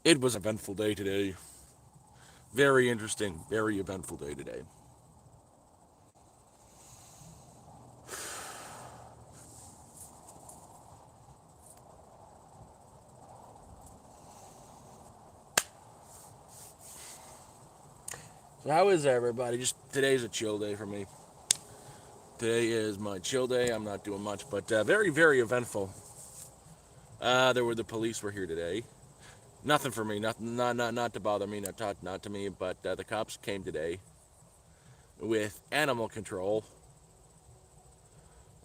It was an eventful day today. Very interesting, very eventful day today. So how is everybody? Just today's a chill day for me. Today is my chill day. I'm not doing much, but very, very eventful. There were the police were here today. Nothing for me. Nothing. Not to bother me. Not to me. But the cops came today with animal control.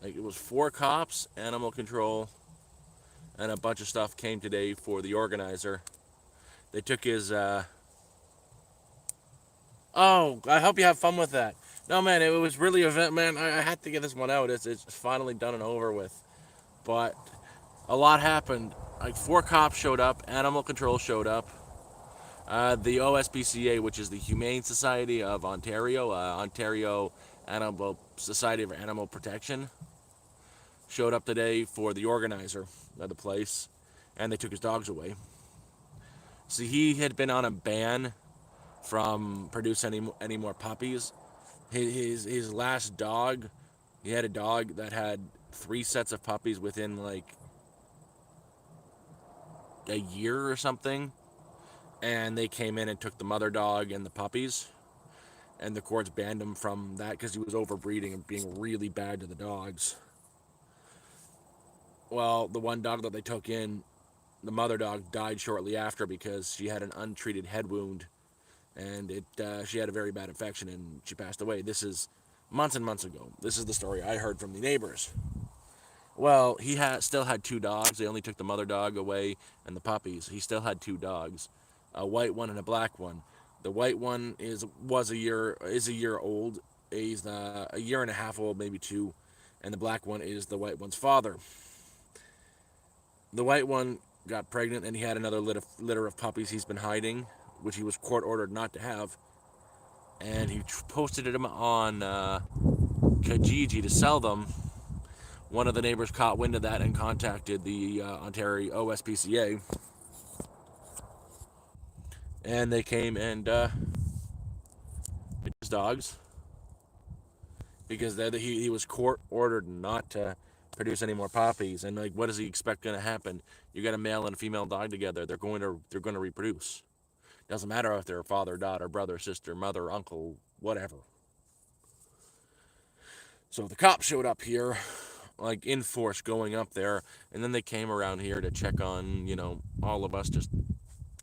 Like it was four cops, animal control, and a bunch of stuff came today for the organizer. They took his. Oh, I hope you have fun with that. No, man, it was really event, man. I had to get this one out. It's finally done and over with. But a lot happened. Like four cops showed up, animal control showed up. The OSPCA, which is the Humane Society of Ontario, Ontario Animal Society of Animal Protection, showed up today for the organizer of the place, and they took his dogs away. See, he had been on a ban from producing any more puppies. His last dog, he had a dog that had three sets of puppies within like a year or something, and they came in and took the mother dog and the puppies, and the courts banned him from that because he was overbreeding and being really bad to the dogs. Well, the one dog that they took in, the mother dog died shortly after because she had an untreated head wound, and it she had a very bad infection and she passed away. This is months and months ago. This is the story I heard from the neighbors. Well, still had two dogs. They only took the mother dog away and the puppies. He still had two dogs, a white one and a black one. The white one is a year old. He's a year and a half old, maybe two, and the black one is the white one's father. The white one got pregnant and he had another litter of puppies he's been hiding, which he was court ordered not to have, and he posted them on Kijiji to sell them. One of the neighbors caught wind of that and contacted the Ontario OSPCA, and they came and his dogs because he was court ordered not to produce any more puppies. And like, what does he expect going to happen? You got a male and a female dog together; they're going to reproduce. Doesn't matter if they're father, daughter, brother, sister, mother, uncle, whatever. So the cops showed up here, like in force, going up there, and then they came around here to check on all of us, just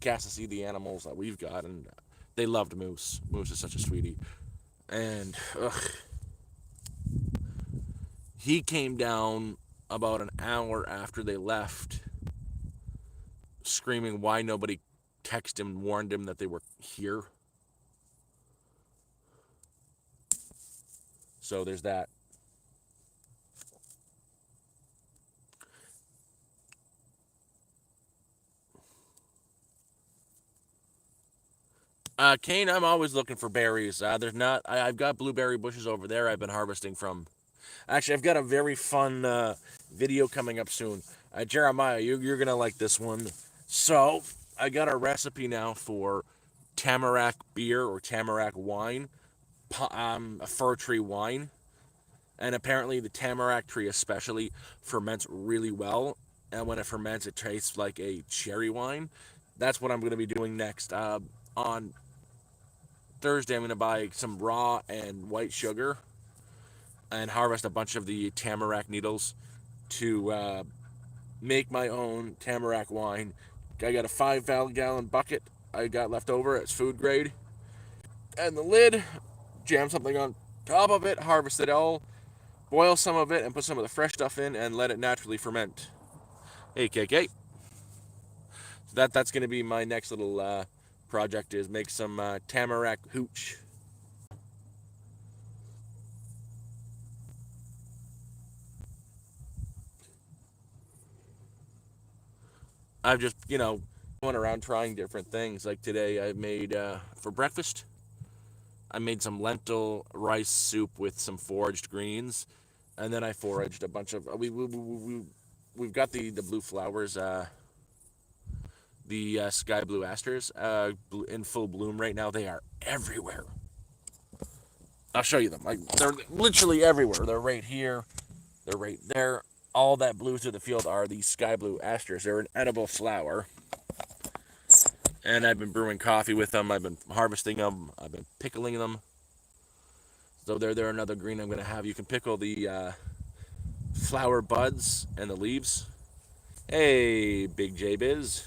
cast to see the animals that we've got, and they loved Moose. Moose is such a sweetie, and he came down about an hour after they left, screaming why nobody texted him and warned him that they were here. So there's that. Kane, I'm always looking for berries. There's not. I've got blueberry bushes over there. I've been harvesting from. Actually, I've got a very fun video coming up soon. Jeremiah, you're gonna like this one. So I got a recipe now for Tamarack beer or Tamarack wine, a fir tree wine, and apparently the Tamarack tree especially ferments really well. And when it ferments, it tastes like a cherry wine. That's what I'm going to be doing next. On Thursday, I'm going to buy some raw and white sugar and harvest a bunch of the Tamarack needles to make my own Tamarack wine. I got a 5 gallon bucket I got left over. It's food grade. And the lid, jam something on top of it, harvest it all, boil some of it, and put some of the fresh stuff in and let it naturally ferment. Hey, KK. So that's going to be my next little project is make some Tamarack hooch. I've just, going around trying different things. Like today, I made, for breakfast, I made some lentil rice soup with some foraged greens. And then I foraged a bunch of, we've got the blue flowers, the sky blue asters in full bloom right now. They are everywhere. I'll show you them. Like, they're literally everywhere. They're right here. They're right there. All that blue through the field are these sky blue asters. They're an edible flower. And I've been brewing coffee with them. I've been harvesting them. I've been pickling them. So they're another green I'm going to have. You can pickle the flower buds and the leaves. Hey, Big J Biz.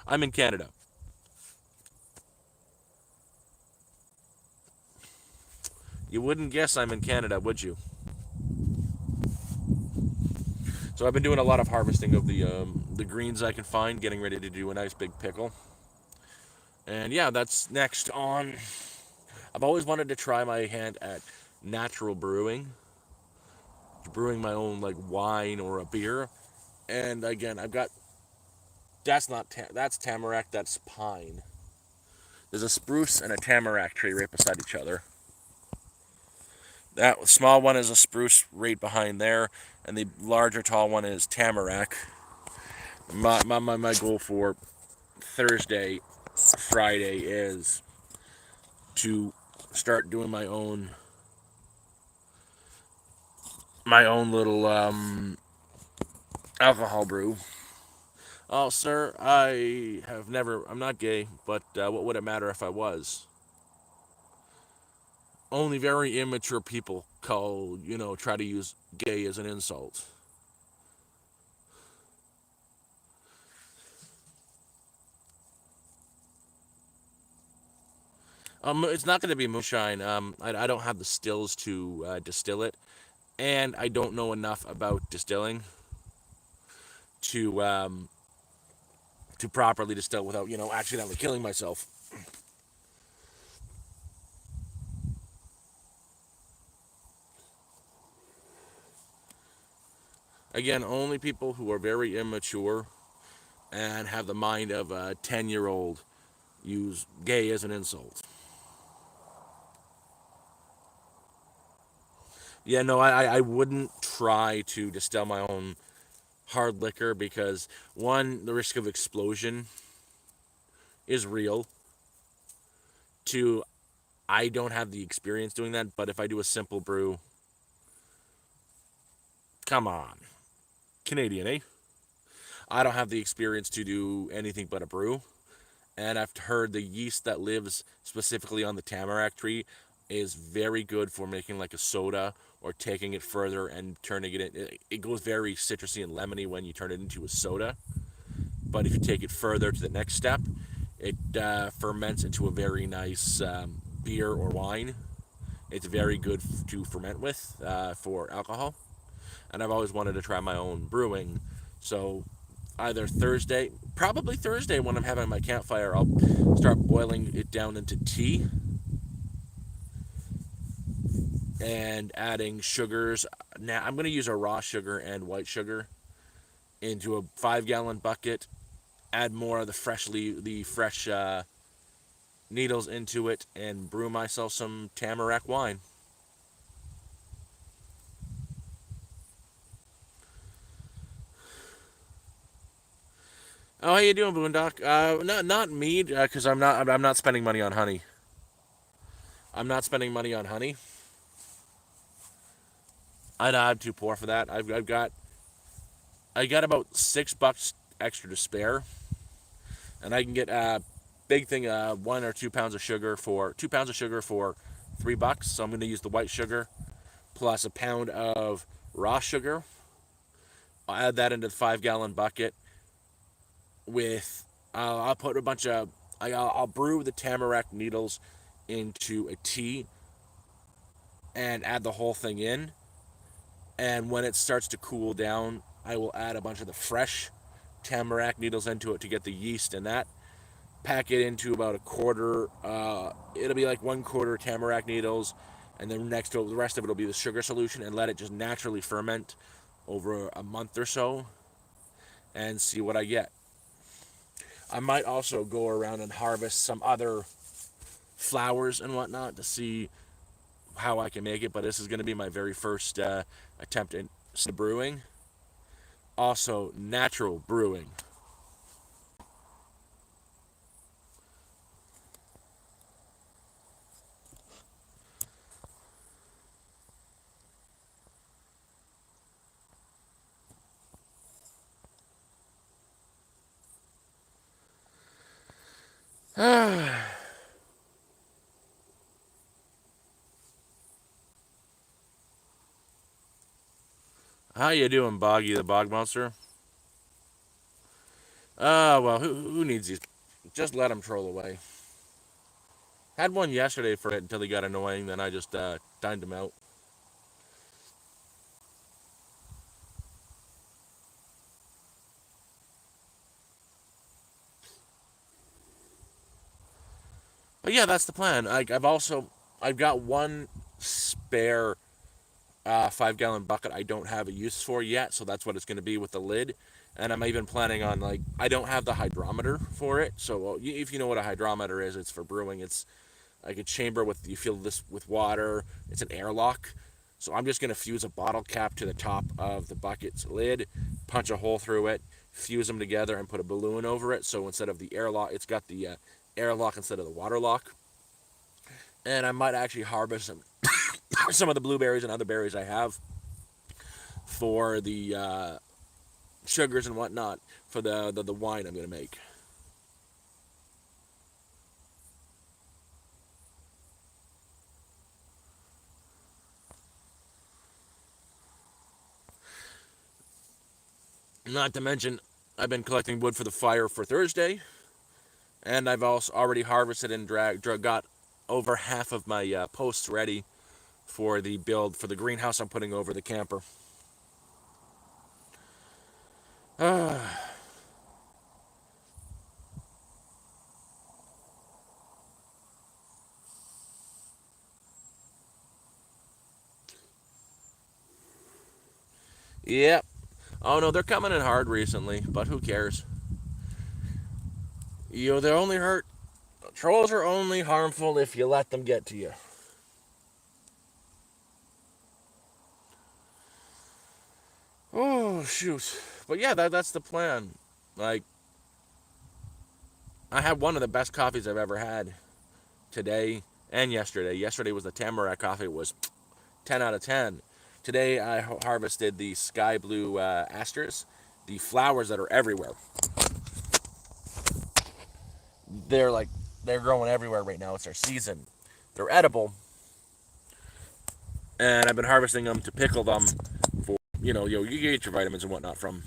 I'm in Canada. You wouldn't guess I'm in Canada, would you? So I've been doing a lot of harvesting of the greens I can find, getting ready to do a nice big pickle. And yeah, that's next on. I've always wanted to try my hand at natural brewing my own like wine or a beer. And again, I've got that's tamarack, that's pine. There's a spruce and a tamarack tree right beside each other. That small one is a spruce right behind there, and the larger tall one is tamarack. My goal for Thursday, Friday is to start doing my own little alcohol brew. Oh, sir, I'm not gay, but what would it matter if I was? Only very immature people try to use gay as an insult. It's not going to be moonshine. I don't have the stills to distill it, and I don't know enough about distilling to to properly distill without accidentally killing myself. Again, only people who are very immature and have the mind of a 10-year-old use gay as an insult. Yeah, no, I wouldn't try to distill my own hard liquor because, one, the risk of explosion is real. Two, I don't have the experience doing that, but if I do a simple brew, come on. Canadian, eh? I don't have the experience to do anything but a brew. And I've heard the yeast that lives specifically on the tamarack tree is very good for making like a soda or taking it further and turning it in. It goes very citrusy and lemony when you turn it into a soda. But if you take it further to the next step, it ferments into a very nice beer or wine. It's very good to ferment with for alcohol. And I've always wanted to try my own brewing. So either Thursday, probably Thursday when I'm having my campfire, I'll start boiling it down into tea and adding sugars. Now I'm going to use a raw sugar and white sugar into a 5-gallon bucket. Add more of the fresh needles into it, and brew myself some tamarack wine. Oh, how you doing, Boondock? Not me, because I'm not spending money on honey. I'm not spending money on honey. I'm too poor for that. I got about $6 extra to spare, and I can get a big thing, 1 or 2 pounds of sugar for 2 pounds of sugar for $3. So I'm going to use the white sugar plus a pound of raw sugar. I'll add that into the 5-gallon bucket with. I'll put a bunch of. I'll brew the tamarack needles into a tea and add the whole thing in. And when it starts to cool down, I will add a bunch of the fresh tamarack needles into it to get the yeast in that. Pack it into about a quarter. It'll be like 1/4 tamarack needles, and then next to it, the rest of it will be the sugar solution, and let it just naturally ferment over a month or so, and see what I get. I might also go around and harvest some other flowers and whatnot to see how I can make it, but this is going to be my very first attempt at brewing. Also, natural brewing. How you doing, Boggy the Bog Monster? Well, who needs these? Just let them troll away. Had one yesterday for it until he got annoying, then I just dined him out. But yeah, that's the plan. I've got one spare 5 gallon bucket I don't have a use for yet, so that's what it's going to be with the lid. And I'm even planning on like I don't have the hydrometer for it, so if you know what a hydrometer is, it's for brewing. It's like a chamber with you fill this with water. It's an airlock. So I'm just gonna fuse a bottle cap to the top of the bucket's lid, punch a hole through it, fuse them together, and put a balloon over it. So instead of the airlock, it's got the airlock instead of the water lock. And I might actually harvest some of the blueberries and other berries I have for the sugars and whatnot for the wine I'm gonna make. Not to mention, I've been collecting wood for the fire for Thursday, and I've also already harvested and got over half of my posts ready for the build for the greenhouse I'm putting over the camper. Yep. Oh no, they're coming in hard recently, but who cares? They're only hurt. Trolls are only harmful if you let them get to you. Oh shoot. But yeah, that's the plan. Like I had one of the best coffees I've ever had today and yesterday. Yesterday was the Tamarack coffee. It was 10 out of 10. Today I harvested the sky blue asters, the flowers that are everywhere. They're like they're growing everywhere right now. It's their season. They're edible, and I've been harvesting them to pickle them for you get your vitamins and whatnot from.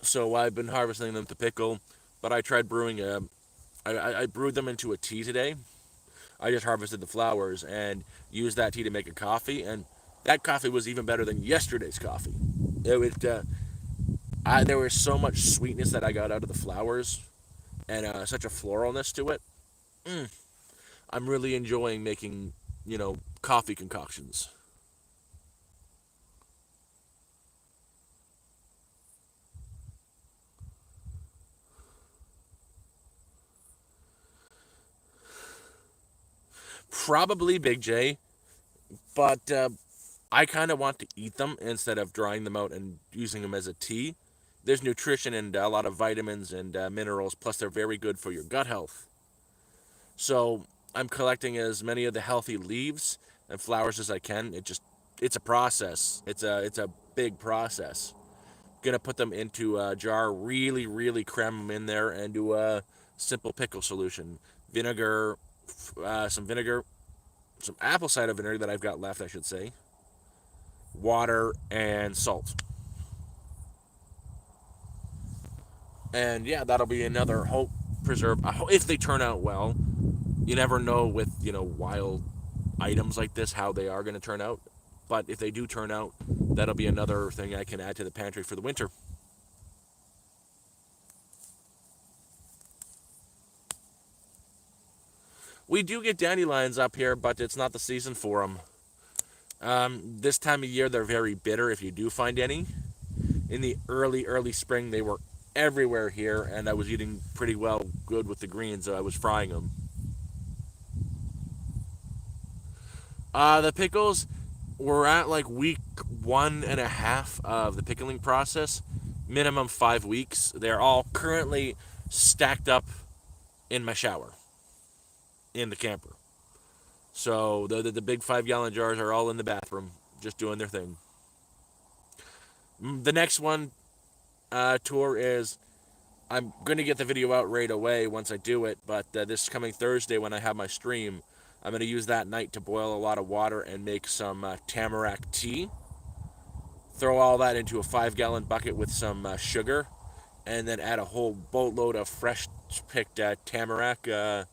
So I've been harvesting them to pickle, but I tried brewing a. I brewed them into a tea today. I just harvested the flowers and used that tea to make a coffee, and that coffee was even better than yesterday's coffee. It was, there was so much sweetness that I got out of the flowers, and such a floralness to it. Mm, I'm really enjoying making, coffee concoctions. Probably Big J, but I kind of want to eat them instead of drying them out and using them as a tea. There's nutrition and a lot of vitamins and minerals, plus they're very good for your gut health. So I'm collecting as many of the healthy leaves and flowers as I can. It's a process. It's a big process. Gonna put them into a jar, really cram them in there, and do a simple pickle solution. Vinegar, some vinegar, some apple cider vinegar that I've got left, I should say. Water and salt. And yeah, that'll be another hope preserve. If they turn out well, you never know with wild items like this how they are going to turn out. But if they do turn out, that'll be another thing I can add to the pantry for the winter. We do get dandelions up here, but it's not the season for them. This time of year, they're very bitter if you do find any. In the early spring, they were everywhere here, and I was eating pretty well good with the greens, so I was frying them. The pickles, we're at like week 1.5 of the pickling process, minimum 5 weeks. They're all currently stacked up in my shower in the camper. So the big 5 gallon jars are all in the bathroom, just doing their thing. The next one tour is I'm going to get the video out right away once I do it, but this coming Thursday when I have my stream, I'm going to use that night to boil a lot of water and make some Tamarack tea. Throw all that into a 5-gallon bucket with some sugar, and then add a whole boatload of fresh picked Tamarack, the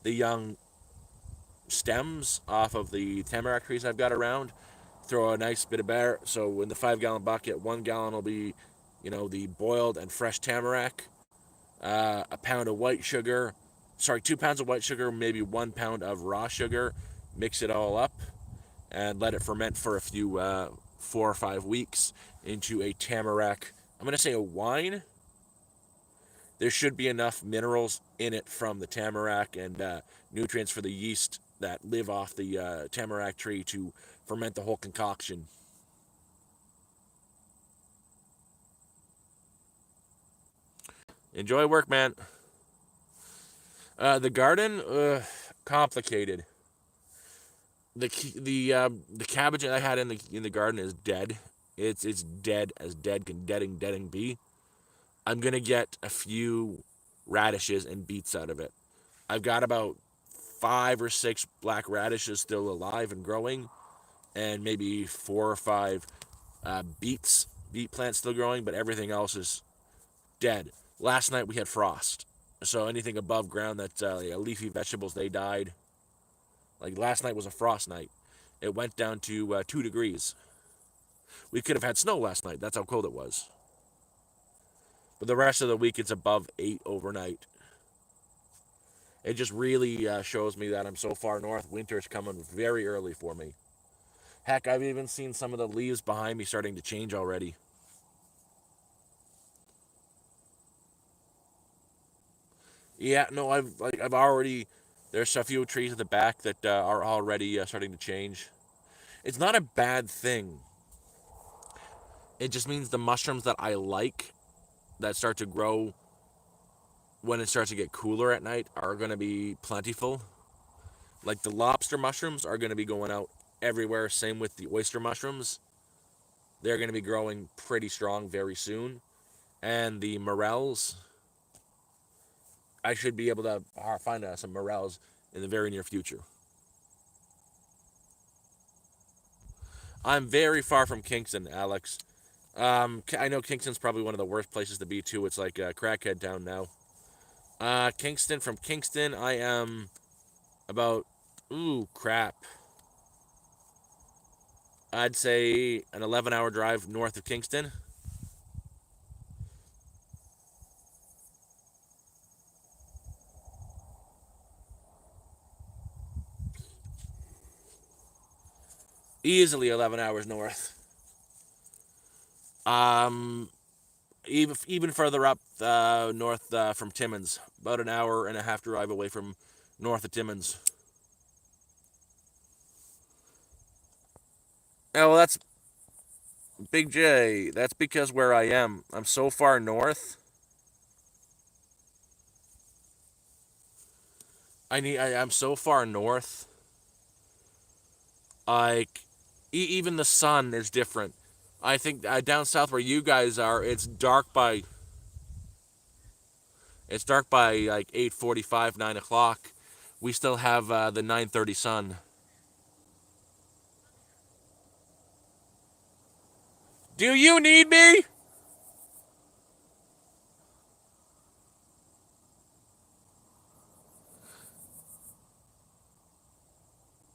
young stems off of the Tamarack trees I've got around. Throw a nice bit of batter. So in the 5-gallon bucket, 1 gallon will be, the boiled and fresh Tamarack. A pound of white sugar. Sorry, 2 pounds of white sugar, maybe 1 pound of raw sugar. Mix it all up and let it ferment for a few 4 or 5 weeks into a Tamarack. I'm gonna say a wine. There should be enough minerals in it from the Tamarack and nutrients for the yeast that live off the Tamarack tree to ferment the whole concoction. Enjoy work, man. The garden, complicated. The cabbage I had in the garden is dead. It's dead as deading be. I'm gonna get a few radishes and beets out of it. I've got about 5 or 6 black radishes still alive and growing, and maybe 4 or 5 beet plants still growing, but everything else is dead. Last night we had frost, so anything above ground that's leafy vegetables, they died. Like last night was a frost night. It went down to 2 degrees. We could have had snow last night. That's how cold it was. But the rest of the week it's above 8 overnight. It just really shows me that I'm so far north. Winter's coming very early for me. Heck, I've even seen some of the leaves behind me starting to change already. Yeah, no, I've already. There's a few trees at the back that are already starting to change. It's not a bad thing. It just means the mushrooms that I like that start to grow when it starts to get cooler at night are going to be plentiful. Like the lobster mushrooms are going to be going out everywhere. Same with the oyster mushrooms. They're going to be growing pretty strong very soon. And the morels, I should be able to find some morels in the very near future. I'm very far from Kingston, Alex. I know Kingston's probably one of the worst places to be too. It's like a crackhead town now. Kingston, from Kingston, I am about, ooh, crap. I'd say an 11-hour drive north of Kingston. Easily 11 hours north. Um, even further up north from Timmins, about an hour and a half drive away from north of Timmins. Oh, well, that's Big J. That's because where I am, I'm so far north. I'm so far north. Like, even the sun is different. I think down south where you guys are, it's dark by like 8:45, 9 o'clock. We still have the 9:30 sun. Do you need me?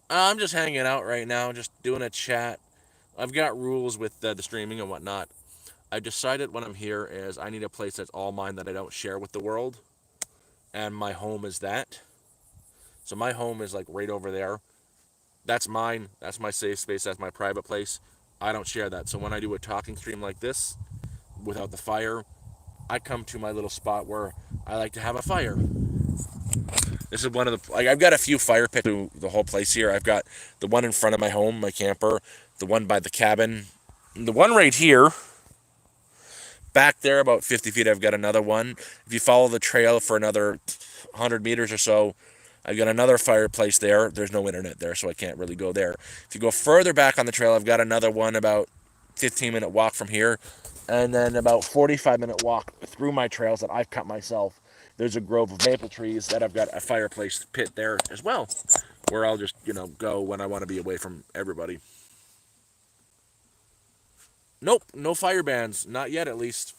I'm just hanging out right now, just doing a chat. I've got rules with the streaming and whatnot. I decided when I'm here is I need a place that's all mine that I don't share with the world, and my home is that. So my home is like right over there. That's mine. That's my safe space. That's my private place. I don't share that. So when I do a talking stream like this, without the fire, I come to my little spot where I like to have a fire. This is one of the I've got a few fire pits through the whole place here. I've got the one in front of my home, my camper, the one by the cabin, the one right here. Back there, about 50 feet, I've got another one. If you follow the trail for another 100 meters or so, I've got another fireplace there. There's no internet there, so I can't really go there. If you go further back on the trail, I've got another one about 15-minute walk from here, and then about 45-minute walk through my trails that I've cut myself. There's a grove of maple trees that I've got a fireplace pit there as well, where I'll just go when I want to be away from everybody. Nope, no fire bans, not yet at least.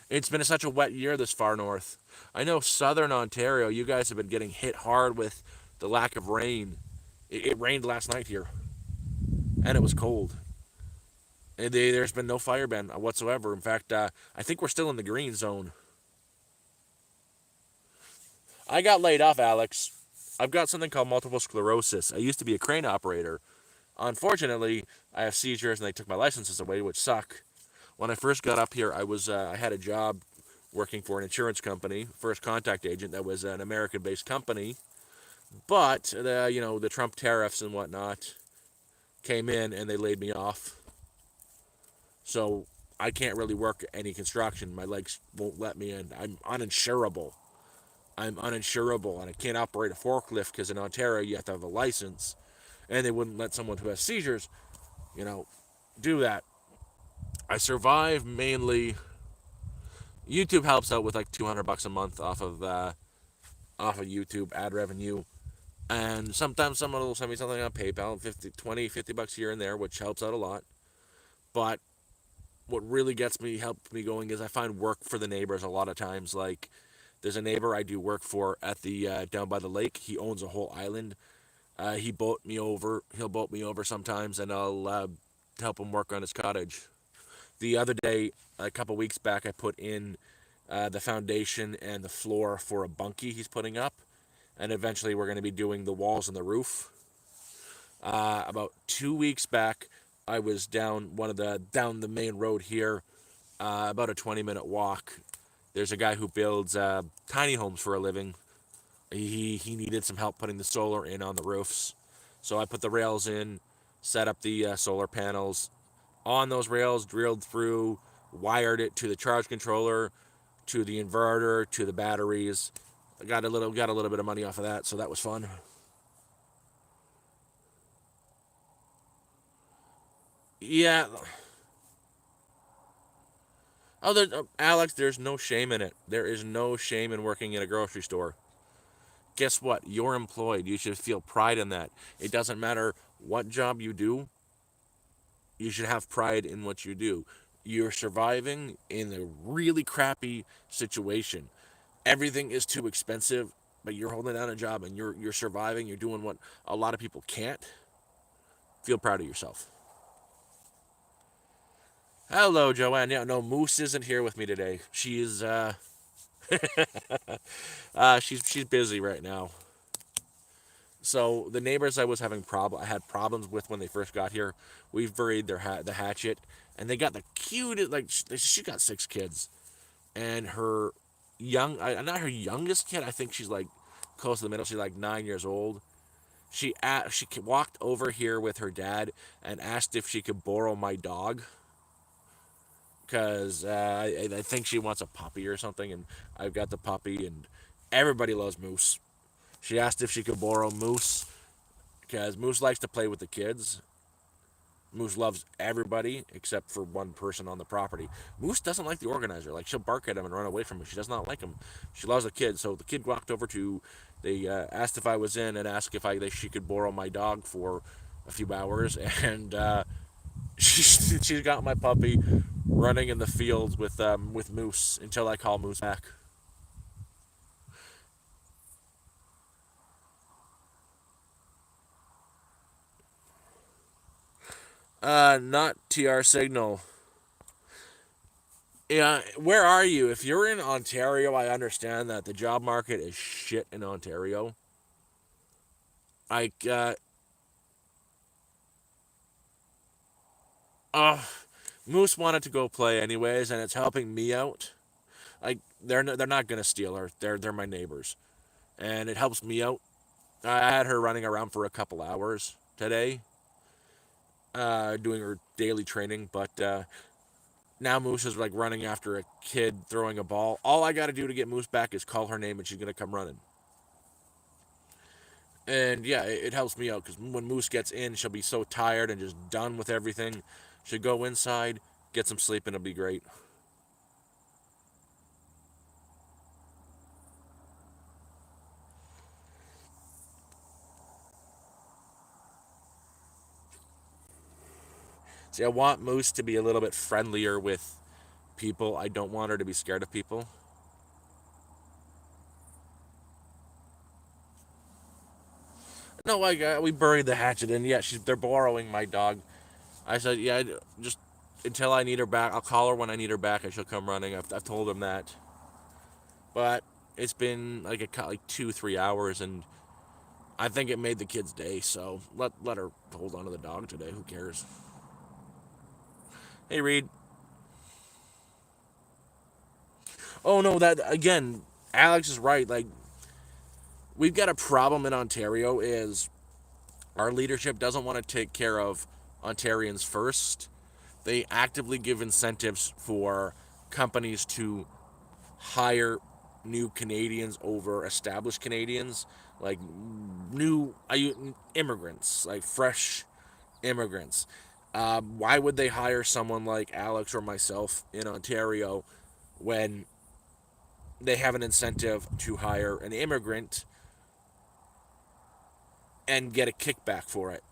It's been such a wet year this far north. I know southern Ontario, you guys have been getting hit hard with the lack of rain. It rained last night here, and it was cold. There's been no fire ban whatsoever. In fact, I think we're still in the green zone. I got laid off, Alex. I've got something called multiple sclerosis. I used to be a crane operator. Unfortunately, I have seizures and they took my licenses away, which suck. When I first got up here, I had a job working for an insurance company, first contact agent that was an American-based company. But the Trump tariffs and whatnot came in and they laid me off. So I can't really work any construction. My legs won't let me in. I'm uninsurable. And I can't operate a forklift because in Ontario you have to have a license, and they wouldn't let someone who has seizures, you know, do that. I survive mainly. YouTube helps out with like $200 a month off of YouTube ad revenue, and sometimes someone will send me something on PayPal, 50, 20, $50 here and there, which helps out a lot. But what really helps me going is I find work for the neighbors a lot of times. Like there's a neighbor I do work for at the down by the lake. He owns a whole island. He boat me over. He'll boat me over sometimes, and I'll help him work on his cottage. The other day, a couple weeks back, I put in the foundation and the floor for a bunkie he's putting up, and eventually we're going to be doing the walls and the roof. About 2 weeks back, I was down the main road here, about a 20-minute walk. There's a guy who builds tiny homes for a living. He needed some help putting the solar in on the roofs, so I put the rails in, set up the solar panels on those rails, drilled through, wired it to the charge controller, to the inverter, to the batteries. I got a little bit of money off of that, so that was fun. Yeah. Alex, there's no shame in it. There is no shame in working in a grocery store. Guess what? You're employed. You should feel pride in that. It doesn't matter what job you do, you should have pride in what you do. You're surviving in a really crappy situation. Everything is too expensive, but you're holding down a job and you're surviving. You're doing what a lot of people can't. Feel proud of yourself. Hello, Joanne. Yeah, no, Moose isn't here with me today. She's busy right now. So the neighbors I had problems with when they first got here. We've buried the hatchet, and they got the cutest. Like she got 6 kids, and her not her youngest kid. I think she's like close to the middle. She's like 9 years old. She walked over here with her dad and asked if she could borrow my dog because I think she wants a puppy or something, and I've got the puppy, and everybody loves Moose. She asked if she could borrow Moose because Moose likes to play with the kids. Moose loves everybody except for one person on the property. Moose doesn't like the organizer. Like she'll bark at him and run away from him. She does not like him. She loves the kid. So the kid walked over to. They asked if I was in and asked if she could borrow my dog for a few hours, and she's got my puppy running in the fields with Moose until I call Moose back. Not TR signal. Yeah, where are you? If you're in Ontario, I understand that the job market is shit in Ontario. I uh Moose wanted to go play anyways, and it's helping me out. Like they're not gonna steal her. They're my neighbors, and it helps me out. I had her running around for a couple hours today, doing her daily training, but now Moose is like running after a kid throwing a ball. All I got to do to get Moose back is call her name, and she's gonna come running. And yeah, it helps me out because when Moose gets in, she'll be so tired and just done with everything. Should go inside, get some sleep, and it'll be great. See, I want Moose to be a little bit friendlier with people. I don't want her to be scared of people. No, we buried the hatchet in. Yeah, they're borrowing my dog. I said, yeah, just until I need her back. I'll call her when I need her back, and she'll come running. I've told him that. But it's been like 2 3 hours, and I think it made the kid's day. So let her hold on to the dog today. Who cares? Hey, Reed. Oh no, that again. Alex is right. Like, we've got a problem in Ontario. Is our leadership doesn't want to take care of Ontarians first. They actively give incentives for companies to hire new Canadians over established Canadians, like new immigrants, like fresh immigrants. Why would they hire someone like Alex or myself in Ontario when they have an incentive to hire an immigrant and get a kickback for it?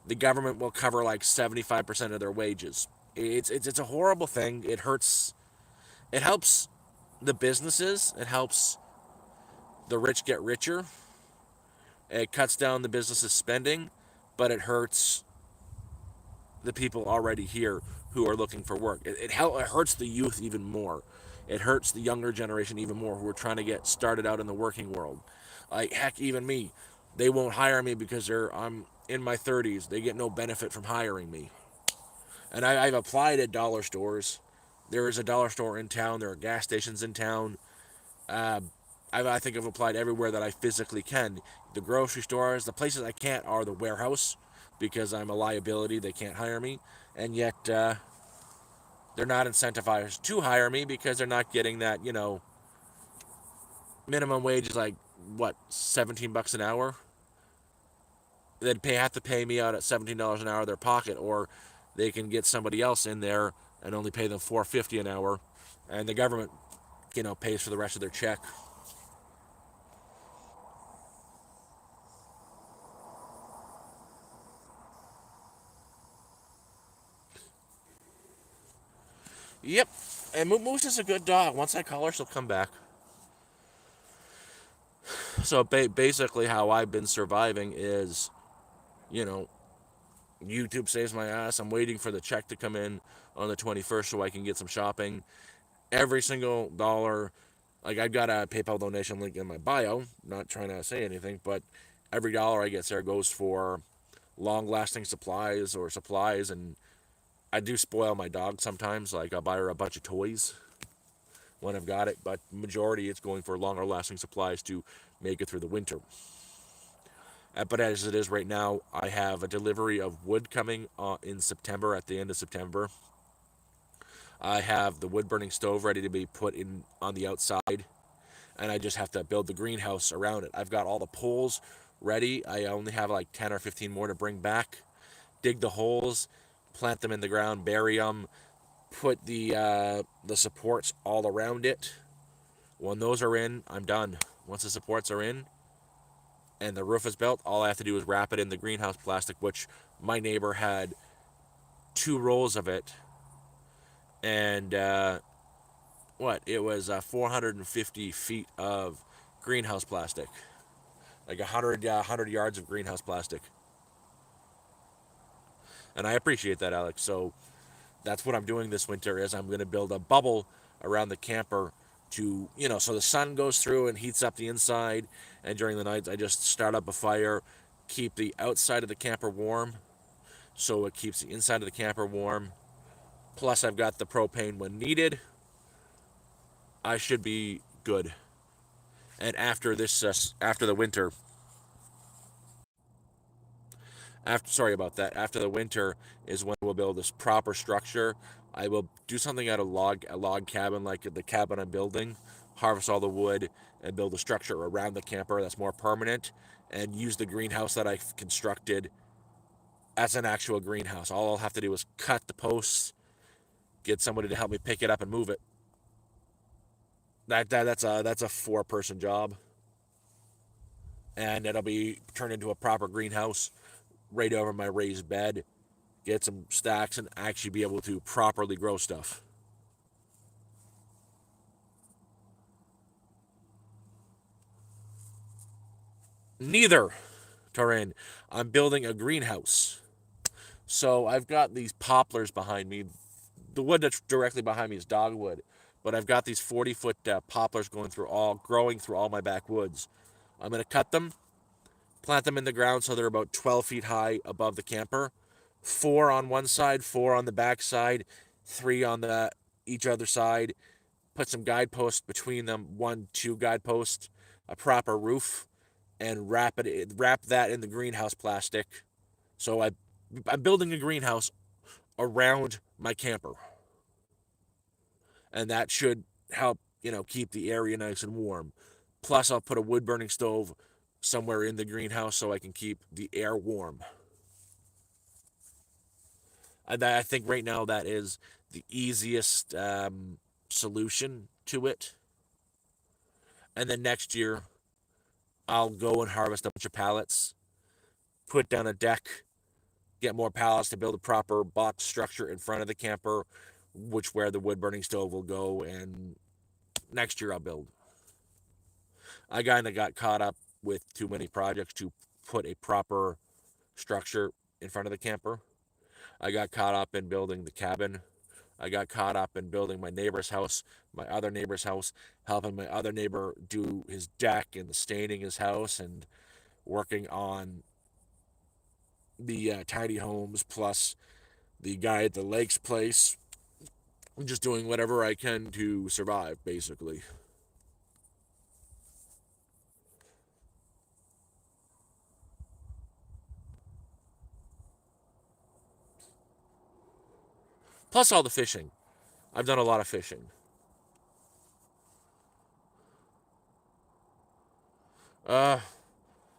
The government will cover like 75% of their wages. It's a horrible thing. It hurts. It helps the businesses. It helps the rich get richer. It cuts down the business's spending, but it hurts the people already here who are looking for work. It hurts the youth even more. It hurts the younger generation even more who are trying to get started out in the working world. Like, heck, even me, they won't hire me because I'm in my 30s. They get no benefit from hiring me. And I've applied at dollar stores. There is a dollar store in town. There are gas stations in town. Uh, I think I've applied everywhere that I physically can. The grocery stores, the places I can't are the warehouse because I'm a liability. They can't hire me. And yet they're not incentivized to hire me because they're not getting that, minimum wage is like, what, 17 bucks an hour? They'd have to pay me out at $17 an hour of their pocket, or they can get somebody else in there and only pay them $4.50 an hour, and the government, pays for the rest of their check. Yep. And Moose is a good dog. Once I call her, she'll come back. So basically, how I've been surviving is, you know, YouTube saves my ass. I'm waiting for the check to come in on the 21st so I can get some shopping. Every single dollar, like, I've got a PayPal donation link in my bio. Not trying to say anything, but every dollar I get there goes for long-lasting supplies, and I do spoil my dog sometimes. Like, I'll buy her a bunch of toys when I've got it, but majority it's going for longer lasting supplies to make it through the winter. But as it is right now, I have a delivery of wood coming in September, at the end of September. I have the wood burning stove ready to be put in on the outside, and I just have to build the greenhouse around it. I've got all the poles ready. I only have like 10 or 15 more to bring back. Dig the holes, plant them in the ground, bury them, put the supports all around it. When those are in, I'm done. Once the supports are in and the roof is built, all I have to do is wrap it in the greenhouse plastic, which my neighbor had 2 rolls of it, and it was 450 feet of greenhouse plastic, like 100 yards of greenhouse plastic, and I appreciate that, Alex. So that's what I'm doing this winter. Is I'm going to build a bubble around the camper to, so the sun goes through and heats up the inside, and during the nights I just start up a fire, keep the outside of the camper warm, so it keeps the inside of the camper warm. Plus I've got the propane when needed. I should be good. And after the winter, sorry about that. After the winter is when we'll build this proper structure. I will do something out of a log cabin, like the cabin I'm building, harvest all the wood and build a structure around the camper that's more permanent, and use the greenhouse that I've constructed as an actual greenhouse. All I'll have to do is cut the posts, get somebody to help me pick it up and move it. That's a 4-person job, and it'll be turned into a proper greenhouse right over my raised bed. Get some stacks and actually be able to properly grow stuff. Neither, Torin. I'm building a greenhouse. So I've got these poplars behind me. The wood that's directly behind me is dogwood, but I've got these 40-foot poplars growing through all my backwoods. I'm gonna cut them, plant them in the ground so they're about 12 feet high above the camper. 4 on one side, 4 on the back side, 3 on the each other side. Put some guideposts between them, 1, 2 guideposts, a proper roof, and wrap that in the greenhouse plastic. So I'm building a greenhouse around my camper, and that should help keep the area nice and warm. Plus, I'll put a wood burning stove somewhere in the greenhouse so I can keep the air warm. And I think right now that is the easiest solution to it. And then next year, I'll go and harvest a bunch of pallets, put down a deck, get more pallets to build a proper box structure in front of the camper, which where the wood burning stove will go. And next year I'll build. I kind of got caught up with too many projects to put a proper structure in front of the camper. I got caught up in building the cabin. I got caught up in building my neighbor's house, my other neighbor's house, helping my other neighbor do his deck and staining his house, and working on the tiny homes, plus the guy at the lake's place. I'm just doing whatever I can to survive, basically. Plus all the fishing. I've done a lot of fishing. Uh,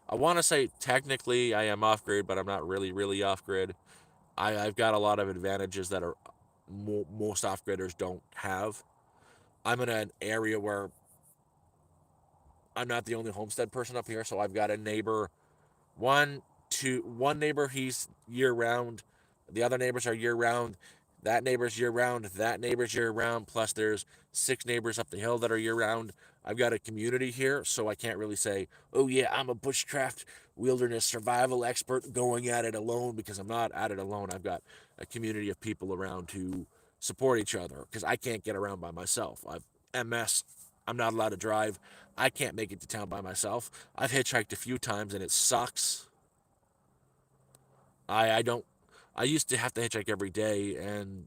I want to say technically I am off grid, but I'm not really off grid. I've got a lot of advantages that are most off gridders don't have. I'm in an area where I'm not the only homestead person up here, so I've got a neighbor. One neighbor, he's year round. The other neighbors are year round. That neighbor's year round. That neighbor's year round. Plus, there's 6 neighbors up the hill that are year round. I've got a community here, so I can't really say, oh yeah, I'm a bushcraft wilderness survival expert going at it alone, because I'm not at it alone. I've got a community of people around to support each other, because I can't get around by myself. I've MS. I'm not allowed to drive. I can't make it to town by myself. I've hitchhiked a few times and it sucks. I don't. I used to have to hitchhike every day, and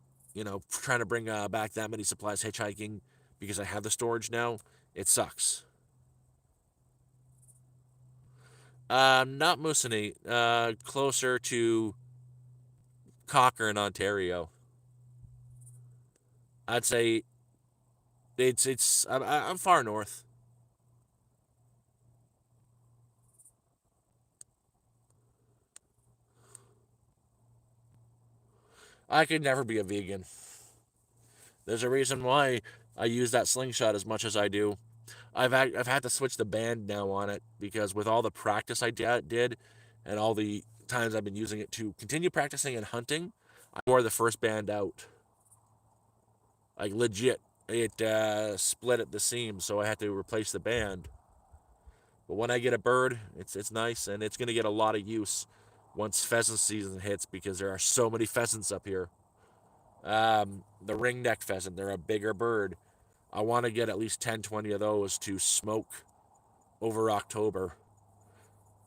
trying to bring back that many supplies hitchhiking because I have the storage now, it sucks. Not Moosonee. Closer to Cochrane, Ontario. I'd say it's. I'm far north. I could never be a vegan. There's a reason why I use that slingshot as much as I do. I've had to switch the band now on it because with all the practice I did and all the times I've been using it to continue practicing and hunting, I wore the first band out. Like legit, it split at the seams, so I had to replace the band. But when I get a bird, it's nice, and it's gonna get a lot of use once pheasant season hits because there are so many pheasants up here. The ringneck pheasant, they're a bigger bird. I want to get at least 10, 20 of those to smoke over October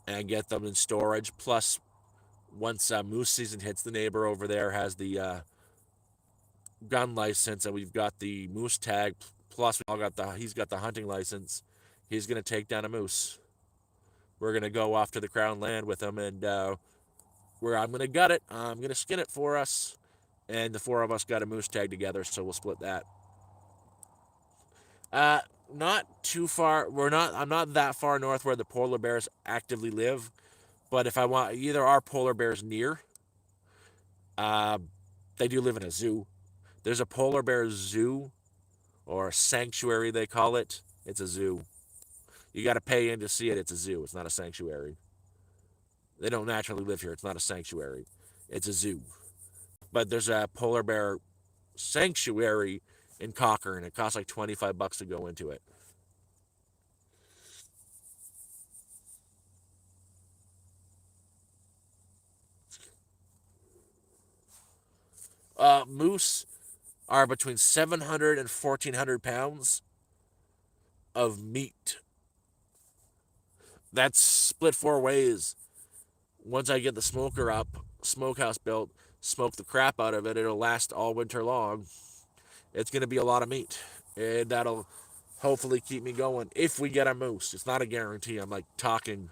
and get them in storage. Plus, once moose season hits, the neighbor over there has the gun license, and we've got the moose tag. Plus, he's got the hunting license. He's gonna take down a moose. We're gonna go off to the crown land with him, and where I'm gonna gut it. I'm gonna skin it for us, and the 4 of us got a moose tag together, so we'll split that. Uh, Not too far. We're not. I'm not that far north where the polar bears actively live. But if I want, either are polar bears near. Uh, they do live in a zoo. There's a polar bear zoo or a sanctuary, they call it. It's a zoo. You got to pay in to see it. It's a zoo. It's not a sanctuary. They don't naturally live here. It's not a sanctuary. It's a zoo. But there's a polar bear sanctuary in Cochrane. It costs like $25 to go into it. Moose are between 700 and 1,400 pounds of meat. That's split four ways. Once I get the smoker up, smokehouse built, smoke the crap out of it, it'll last all winter long. It's going to be a lot of meat. And that'll hopefully keep me going if we get a moose. It's not a guarantee. I'm like talking.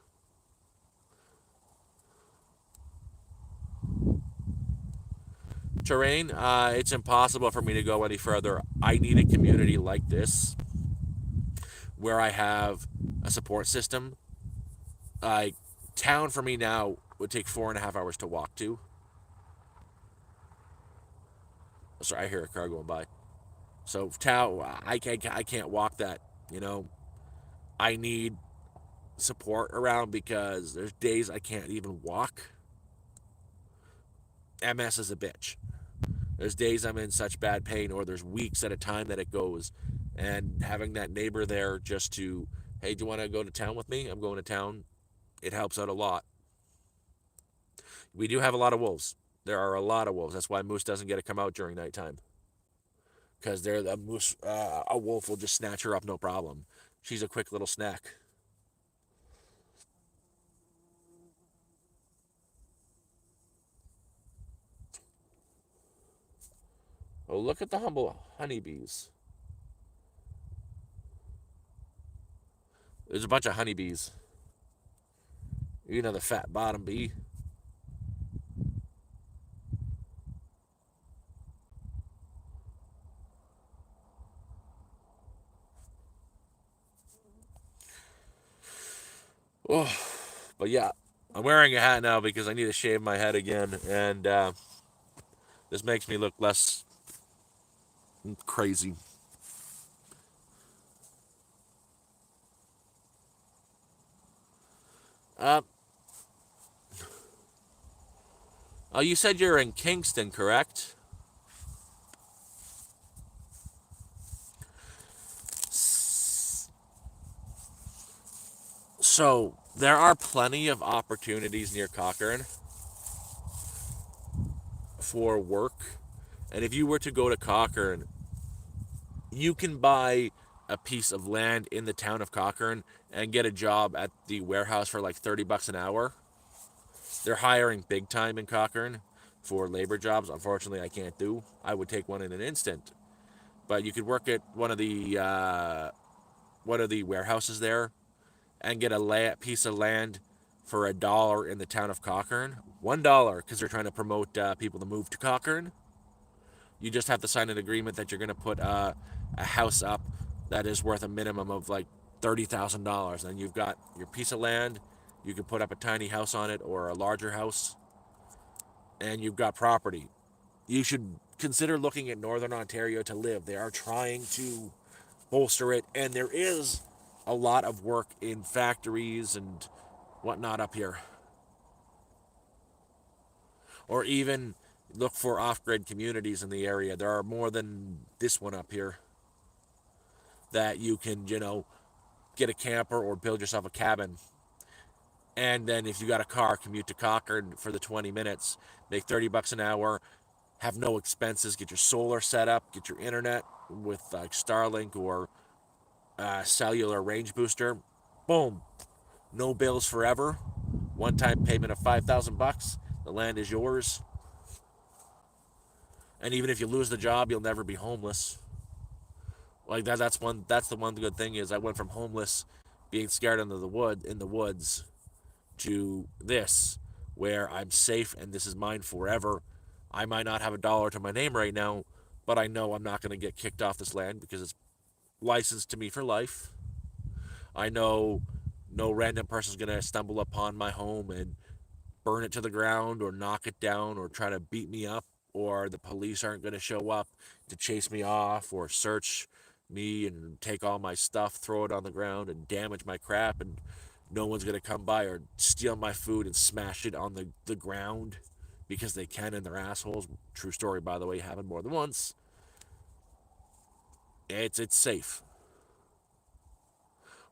Terrain, it's impossible for me to go any further. I need a community like this where I have a support system. Like, town for me now would take 4.5 hours to walk to. Sorry, I hear a car going by. So, town, I can't walk that, you know. I need support around because there's days I can't even walk. MS is a bitch. There's days I'm in such bad pain, or there's weeks at a time that it goes. And having that neighbor there just to, hey, do you want to go to town with me? I'm going to town. It helps out a lot. We do have a lot of wolves. There are a lot of wolves. That's why moose doesn't get to come out during nighttime. Because they're the moose, a wolf will just snatch her up, no problem. She's a quick little snack. Oh, look at the humble honeybees. There's a bunch of honeybees. You know the fat bottom bee. Oh, but yeah, I'm wearing a hat now because I need to shave my head again, and this makes me look less crazy. Uh, oh, you said you're in Kingston, correct? So there are plenty of opportunities near Cochrane for work, and if you were to go to Cochrane, you can buy a piece of land in the town of Cochrane and get a job at the warehouse for like $30 an hour. They're hiring big time in Cochrane for labor jobs. Unfortunately, I can't do. I would take one in an instant, but you could work at one of the warehouses there and get a piece of land for $1 in the town of Cochrane. $1 because they're trying to promote people to move to Cochrane. You just have to sign an agreement that you're going to put a house up that is worth a minimum of like $30,000. And you've got your piece of land. You can put up a tiny house on it or a larger house, and you've got property. You should consider looking at Northern Ontario to live. They are trying to bolster it, and there is a lot of work in factories and whatnot up here. Or even look for off grid communities in the area. There are more than this one up here that you can, get a camper or build yourself a cabin. And then if you got a car, commute to Cochrane for the 20 minutes, make $30 an hour, have no expenses, get your solar set up, get your internet with like Starlink or cellular range booster. Boom. No bills forever. One time payment of $5,000. The land is yours. And even if you lose the job, you'll never be homeless. Like that's the one good thing is I went from homeless being scared in the woods to this where I'm safe and this is mine forever. I might not have $1 to my name right now, but I know I'm not going to get kicked off this land because it's licensed to me for life. I know no random person's going to stumble upon my home and burn it to the ground or knock it down or try to beat me up, or the police aren't going to show up to chase me off or search me and take all my stuff, throw it on the ground and damage my crap, and no one's going to come by or steal my food and smash it on the ground because they can and they're assholes. True story, by the way, happened more than once. It's safe.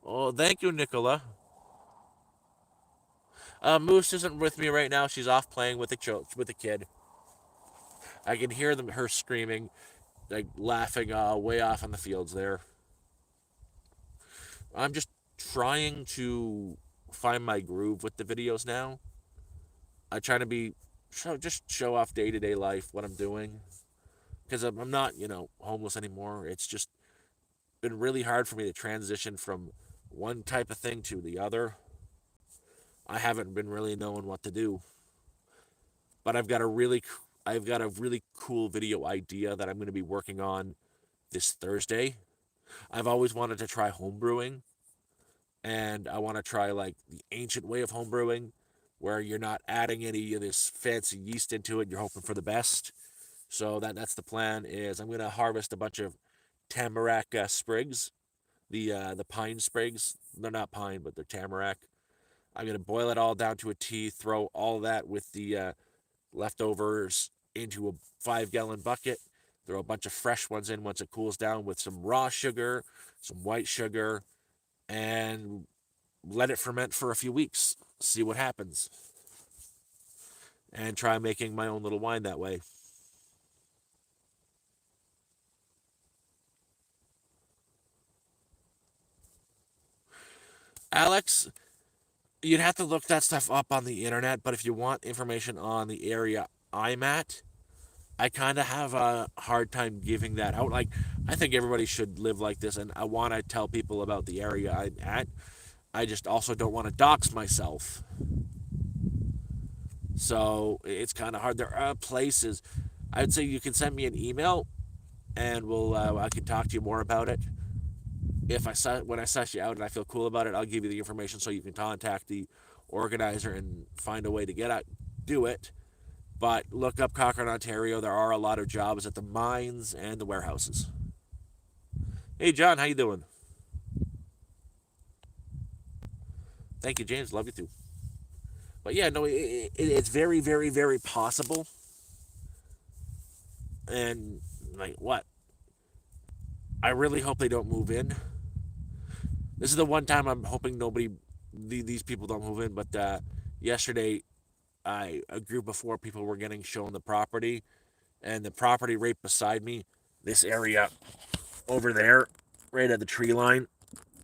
Oh, thank you, Nicola. Moose isn't with me right now. She's off playing with the kid. I can hear her screaming, like laughing, way off in the fields there. I'm just trying to find my groove with the videos now. I try to just show off day to day life, what I'm doing, because I'm not homeless anymore. It's just been really hard for me to transition from one type of thing to the other. I haven't been really knowing what to do, but I've got a really cool video idea that I'm going to be working on this Thursday. I've always wanted to try home brewing, and I want to try like the ancient way of home brewing, where you're not adding any of this fancy yeast into it. You're hoping for the best. So that's the plan. Is I'm going to harvest a bunch of Tamarack sprigs, the pine sprigs. They're not pine, but they're Tamarack. I'm going to boil it all down to a tea. Throw all that with the leftovers into a 5-gallon bucket. Throw a bunch of fresh ones in once it cools down with some raw sugar, some white sugar, and let it ferment for a few weeks. See what happens. And try making my own little wine that way. Alex, you'd have to look that stuff up on the internet, but if you want information on the area I'm at, I kind of have a hard time giving that out. Like, I think everybody should live like this, and I want to tell people about the area I'm at. I just also don't want to dox myself. So it's kind of hard. There are places. I'd say you can send me an email, and I can talk to you more about it. If when I suss you out and I feel cool about it, I'll give you the information so you can contact the organizer and find a way to do it. But look up Cochrane, Ontario. There are a lot of jobs at the mines and the warehouses. Hey, John, how you doing? Thank you, James. Love you too. But yeah, no, it's very, very, very possible. And like what? I really hope they don't move in. This is the one time I'm hoping these people don't move in. But yesterday, a group of 4 people were getting shown the property, and the property right beside me, this area over there, right at the tree line,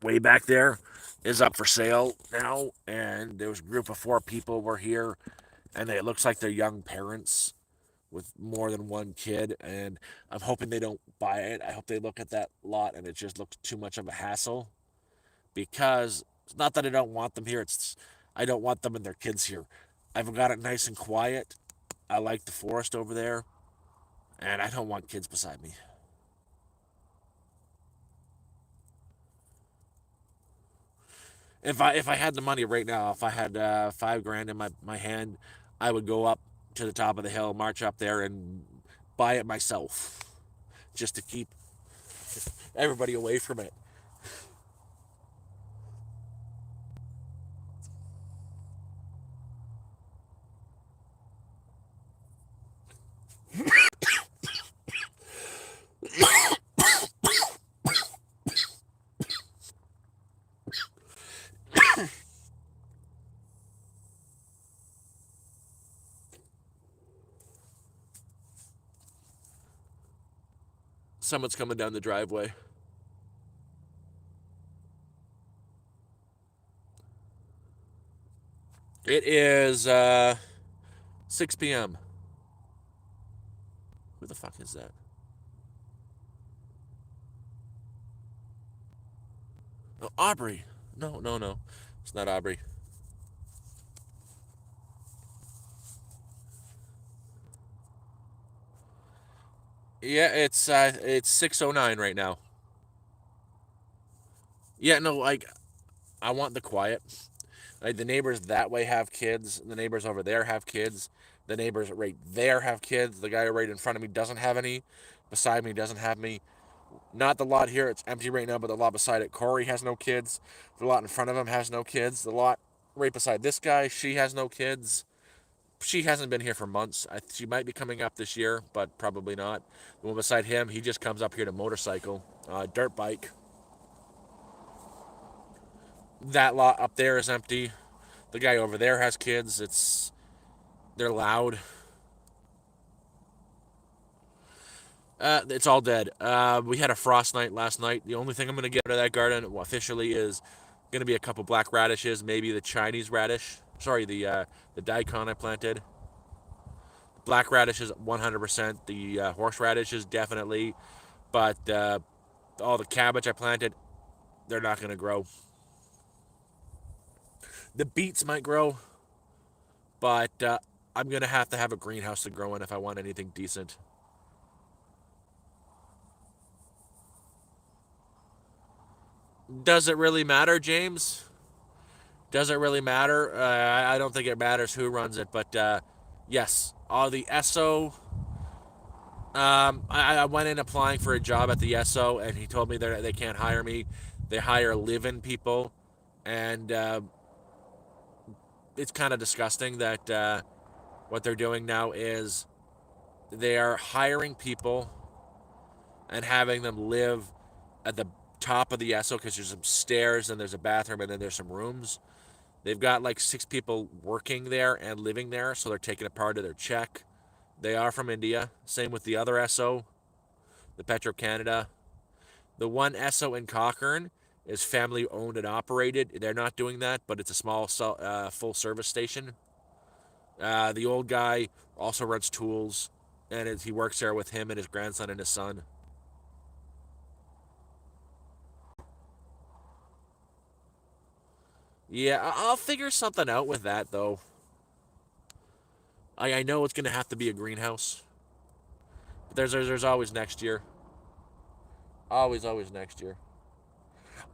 way back there, is up for sale now. And there was a group of 4 people were here, and it looks like they're young parents with more than one kid. And I'm hoping they don't buy it. I hope they look at that lot and it just looks too much of a hassle, because it's not that I don't want them here. It's I don't want them and their kids here. I've got it nice and quiet. I like the forest over there, and I don't want kids beside me. If I had the money right now, if I had 5 grand in my hand, I would go up to the top of the hill, march up there, and buy it myself, just to keep everybody away from it. Someone's coming down the driveway. It is 6 p.m. Who the fuck is that? Oh, Aubrey. No, no, no. It's not Aubrey. Yeah, it's 6:09 right now. Yeah, no, like I want the quiet. Like the neighbors that way have kids. The neighbors over there have kids. The neighbors right there have kids. The guy right in front of me doesn't have any. Beside me doesn't have me. Not the lot here, it's empty right now, but the lot beside it, Corey has no kids. The lot in front of him has no kids. The lot right beside this guy, she has no kids. She hasn't been here for months. She might be coming up this year, but probably not. The one beside him, he just comes up here to motorcycle, dirt bike. That lot up there is empty. The guy over there has kids. They're loud. It's all dead. We had a frost night last night. The only thing I'm gonna get out of that garden officially is gonna be a couple black radishes, maybe the Chinese radish. Sorry, the daikon I planted. Black radishes 100%. The horseradishes definitely, but all the cabbage I planted, they're not gonna grow. The beets might grow, but I'm gonna have to have a greenhouse to grow in if I want anything decent. Does it really matter, James? Does it really matter? I don't think it matters who runs it, but yes, all the SO. I went in applying for a job at the SO, and he told me they can't hire me. They hire live-in people, and it's kind of disgusting that what they're doing now is they are hiring people and having them live at the top of the SO because there's some stairs and there's a bathroom and then there's some rooms. They've got like 6 people working there and living there, so they're taking a part of their check. They are from India. Same with the other SO, the Petro Canada. The one SO in Cochrane is family owned and operated. They're not doing that, but it's a small full service station. The old guy also runs tools, and he works there with him and his grandson and his son. Yeah, I'll figure something out with that though. I know it's gonna have to be a greenhouse, but there's always next year. Always next year.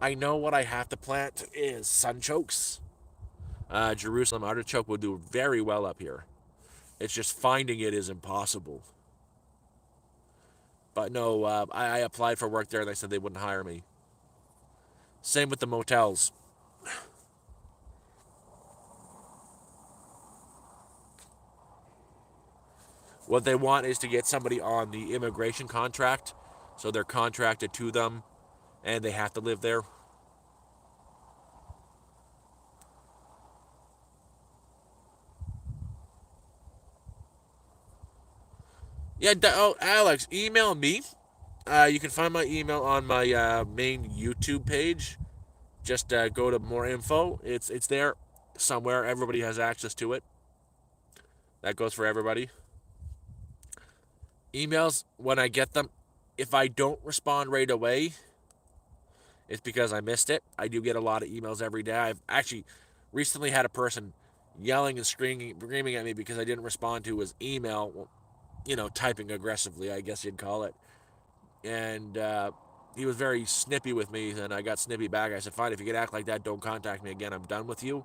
I know what I have to plant is sunchokes. Jerusalem artichoke will do very well up here. It's just finding it is impossible. But no, I applied for work there and they said they wouldn't hire me. Same with the motels. What they want is to get somebody on the immigration contract, so they're contracted to them, and they have to live there. Yeah, oh, Alex, email me. You can find my email on my main YouTube page. Just go to more info. It's there somewhere. Everybody has access to it. That goes for everybody. Emails when I get them. If I don't respond right away, it's because I missed it. I do get a lot of emails every day. I've actually recently had a person yelling and screaming at me because I didn't respond to his email. Well, typing aggressively, I guess you'd call it. And he was very snippy with me, and I got snippy back. I said, "Fine, if you can act like that, don't contact me again. I'm done with you."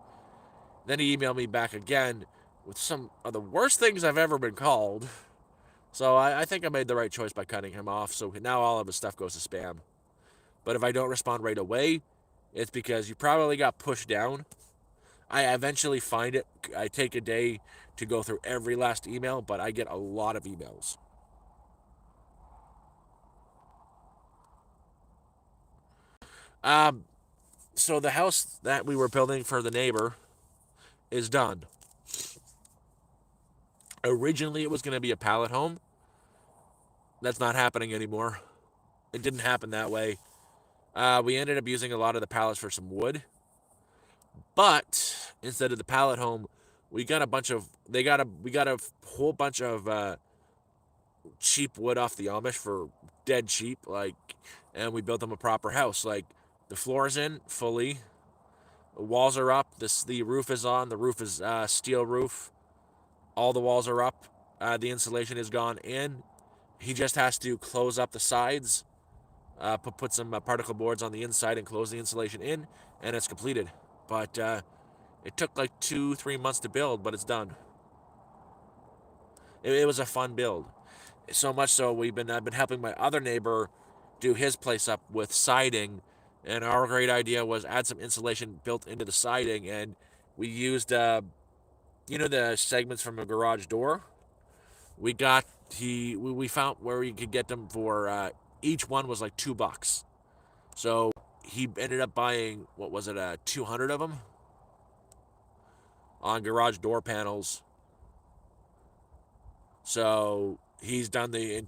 Then he emailed me back again with some of the worst things I've ever been called. So I think I made the right choice by cutting him off. So now all of his stuff goes to spam. But if I don't respond right away, it's because you probably got pushed down. I eventually find it. I take a day to go through every last email, but I get a lot of emails. Um, so the house that we were building for the neighbor is done. Originally, it was going to be a pallet home. That's not happening anymore. It didn't happen that way. We ended up using a lot of the pallets for some wood, but instead of the pallet home, we got a bunch of we got a whole bunch of cheap wood off the Amish for dead cheap, and we built them a proper house. Like the floor's in fully, the walls are up, the roof is on. The roof is steel roof. All the walls are up. The insulation is gone in. He just has to close up the sides, put some particle boards on the inside, and close the insulation in, and it's completed. But It took like 2-3 months to build, but it's done. It was a fun build. So much so I've been helping my other neighbor do his place up with siding, and our great idea was add some insulation built into the siding, and we used the segments from a garage door. We got we found where we could get them for each one was like $2. So he ended up buying, what was it, 200 of them on garage door panels. So he's done we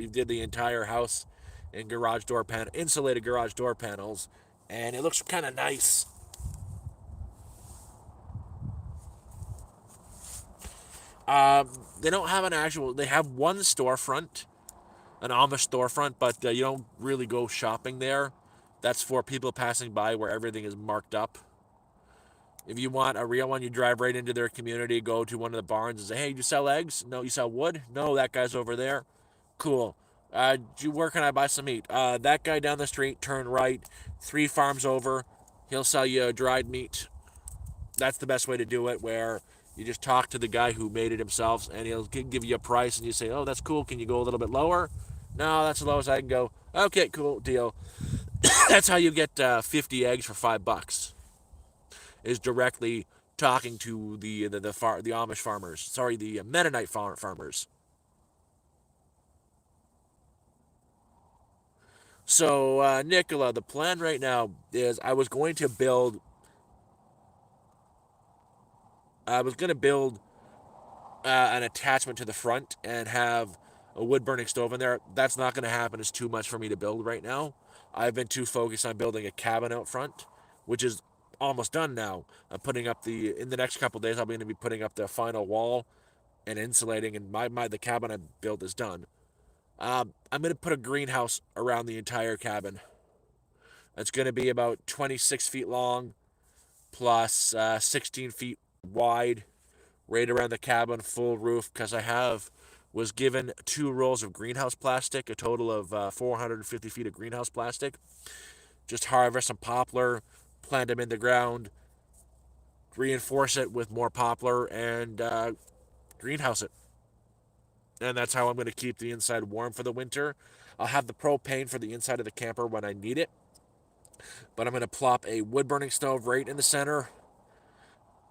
did the entire house in insulated garage door panels, and it looks kind of nice. They don't have they have one storefront, an Amish storefront, but you don't really go shopping there. That's for people passing by where everything is marked up. If you want a real one, you drive right into their community, go to one of the barns and say, hey, you sell eggs? No, you sell wood? No, that guy's over there. Cool. Where can I buy some meat? That guy down the street, turn right, 3 farms over. He'll sell you dried meat. That's the best way to do it, where you just talk to the guy who made it himself, and he'll give you a price, and you say, oh, that's cool. Can you go a little bit lower? No, that's the lowest I can go. Okay, cool, deal. That's how you get 50 eggs for $5. Is directly talking to the Amish farmers. Sorry, the Mennonite farmers. So, Nicola, the plan right now is I was going to build an attachment to the front and have a wood burning stove in there. That's not going to happen. It's too much for me to build right now. I've been too focused on building a cabin out front, which is almost done now. I'm putting up in the next couple of days, I'm going to be putting up the final wall and insulating, and the cabin I built is done. I'm going to put a greenhouse around the entire cabin. It's going to be about 26 feet long plus 16 feet wide, right around the cabin, full roof, because was given 2 rolls of greenhouse plastic, a total of 450 feet of greenhouse plastic. Just harvest some poplar, plant them in the ground, reinforce it with more poplar, and greenhouse it. And that's how I'm going to keep the inside warm for the winter. I'll have the propane for the inside of the camper when I need it. But I'm going to plop a wood burning stove right in the center,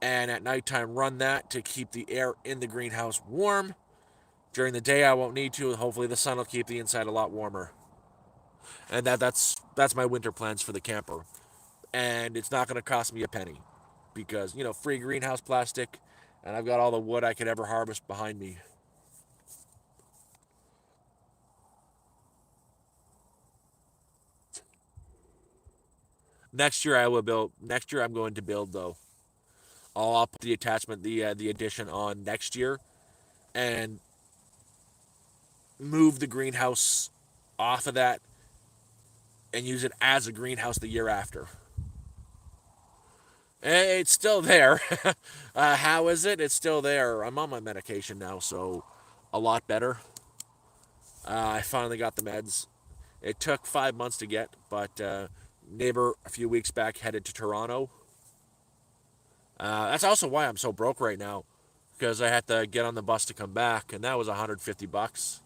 and at nighttime run that to keep the air in the greenhouse warm. During the day I won't need to. Hopefully the sun will keep the inside a lot warmer. And that's my winter plans for the camper. And it's not going to cost me a penny because, free greenhouse plastic, and I've got all the wood I could ever harvest behind me. Next year I'm going to build, though. I'll put the attachment, the addition on next year, and move the greenhouse off of that and use it as a greenhouse the year after. It's still there. How is it? It's still there. I'm on my medication now, so a lot better. I finally got the meds. It took 5 months to get, but neighbor a few weeks back headed to Toronto. That's also why I'm so broke right now, because I had to get on the bus to come back, and that was $150.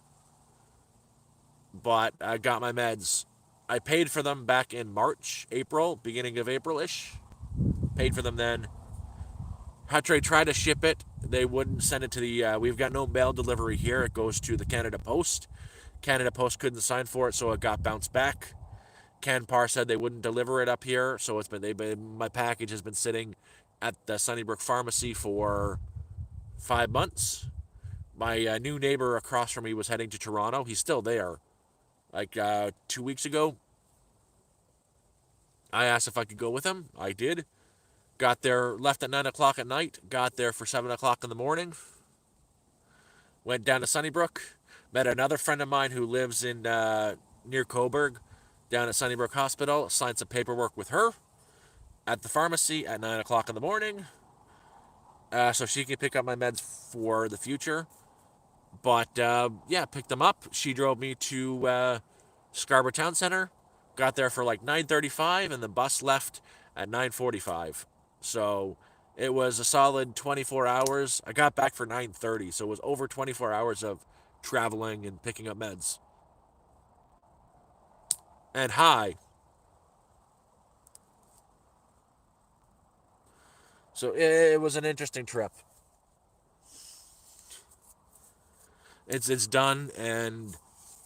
But I got my meds. I paid for them back in March, April, beginning of April-ish. Paid for them then. Hatre tried to ship it. They wouldn't send it to we've got no mail delivery here. It goes to the Canada Post. Canada Post couldn't sign for it, so it got bounced back. Canpar said they wouldn't deliver it up here, so my package has been sitting at the Sunnybrook Pharmacy for 5 months. My new neighbor across from me was heading to Toronto. He's still there. Like 2 weeks ago, I asked if I could go with him. I did. Got there, left at 9 o'clock at night. Got there for 7 o'clock in the morning. Went down to Sunnybrook. Met another friend of mine who lives in near Coburg, down at Sunnybrook Hospital. Signed some paperwork with her at the pharmacy at 9 o'clock in the morning. So she can pick up my meds for the future. But, picked them up. She drove me to Scarborough Town Center. Got there for like 9:35, and the bus left at 9:45. So It was a solid 24 hours. I got back for 9:30, so it was over 24 hours of traveling and picking up meds. And high. So it was an interesting trip. It's done, and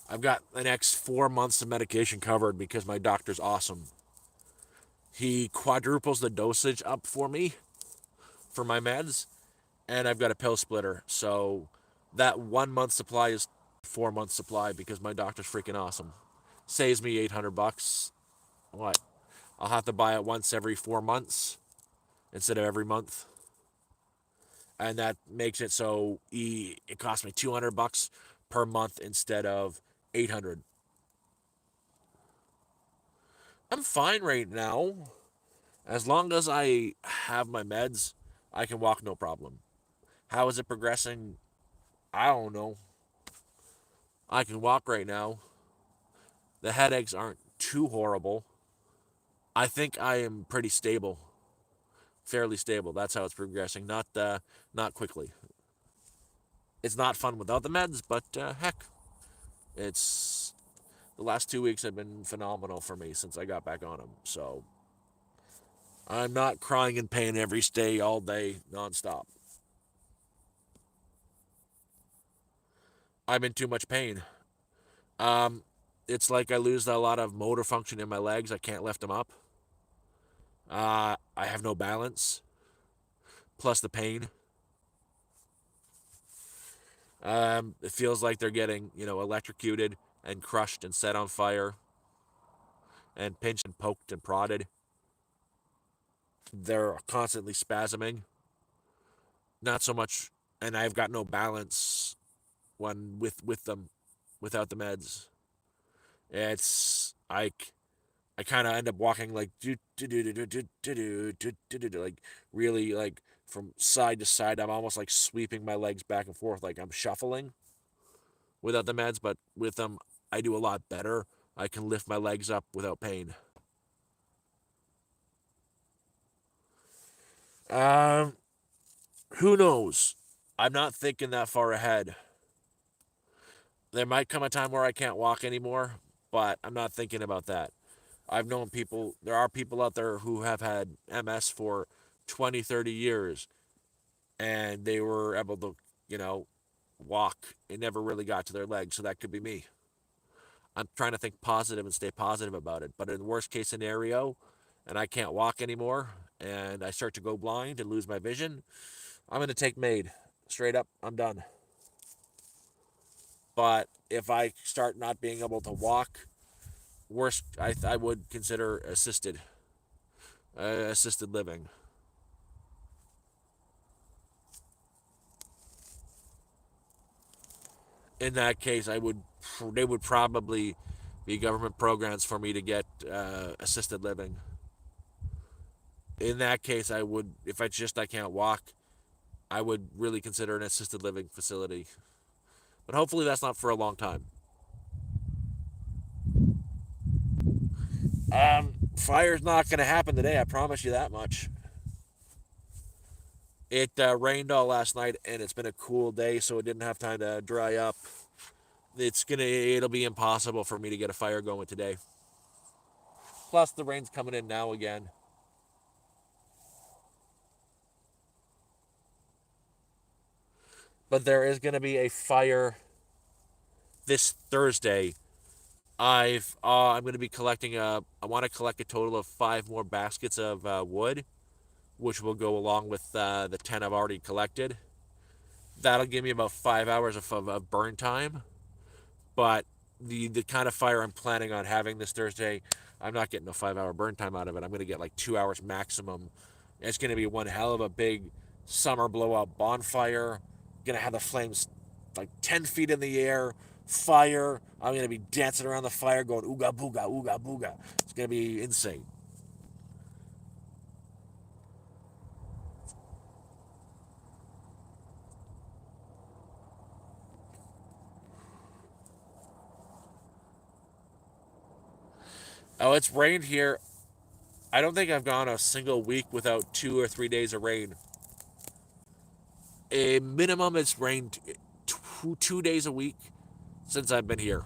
I've got the next 4 months of medication covered because my doctor's awesome. He quadruples the dosage up for me for my meds, and I've got a pill splitter. So that 1 month supply is 4 months supply because my doctor's freaking awesome. Saves me $800. What? I'll have to buy it once every 4 months instead of every month, and that makes it so it costs me $200 per month instead of 800. I'm fine right now. As long as I have my meds, I can walk no problem. How is it progressing? I don't know. I can walk right now. The headaches aren't too horrible. I think I am pretty stable, fairly stable. That's how it's progressing. Not quickly. It's not fun without the meds, but heck, it's the last 2 weeks have been phenomenal for me since I got back on them. So I'm not crying in pain every day, all day, nonstop. I'm in too much pain. Um, it's like I lose a lot of motor function in my legs. I can't lift them up. I have no balance. Plus the pain. It feels like they're getting, electrocuted and crushed and set on fire and pinched and poked and prodded. They're constantly spasming. Not so much, and I've got no balance when with them, without the meds. It's I kind of end up walking like like really like from side to side. I'm almost like sweeping my legs back and forth, like I'm shuffling without the meds. But with them, I do a lot better. I can lift my legs up without pain. Um, who knows? I'm not thinking that far ahead. There might come a time where I can't walk anymore, but I'm not thinking about that. I've known people, there are people out there who have had MS for 20, 30 years, and they were able to, you know, walk. It never really got to their legs, so that could be me. I'm trying to think positive and stay positive about it. But in the worst case scenario, and I can't walk anymore, and I start to go blind and lose my vision, I'm going to take MAID. Straight up, I'm done. But if I start not being able to walk, worst, I would consider assisted living. In that case, they would probably be government programs for me to get assisted living. In that case, I would, if I can't walk, I would really consider an assisted living facility. But hopefully that's not for a long time. Fire's not going to happen today. I promise you that much. It rained all last night, and it's been a cool day, so it didn't have time to dry up. It'll be impossible for me to get a fire going today. Plus, the rain's coming in now again. But there is going to be a fire this Thursday. I'm going to be collecting I want to collect a total of 5 more baskets of wood, which will go along with the 10 I've already collected. That'll give me about 5 hours of burn time. But the kind of fire I'm planning on having this Thursday, I'm not getting a 5 hour burn time out of it. I'm going to get like 2 hours maximum. It's going to be one hell of a big summer blowout bonfire. Going to have the flames like 10 feet in the air. Fire. I'm going to be dancing around the fire going ooga booga, ooga booga. It's going to be insane. Oh, it's rained here. I don't think I've gone a single week without 2 or 3 days of rain. A minimum, it's rained 2 days a week since I've been here.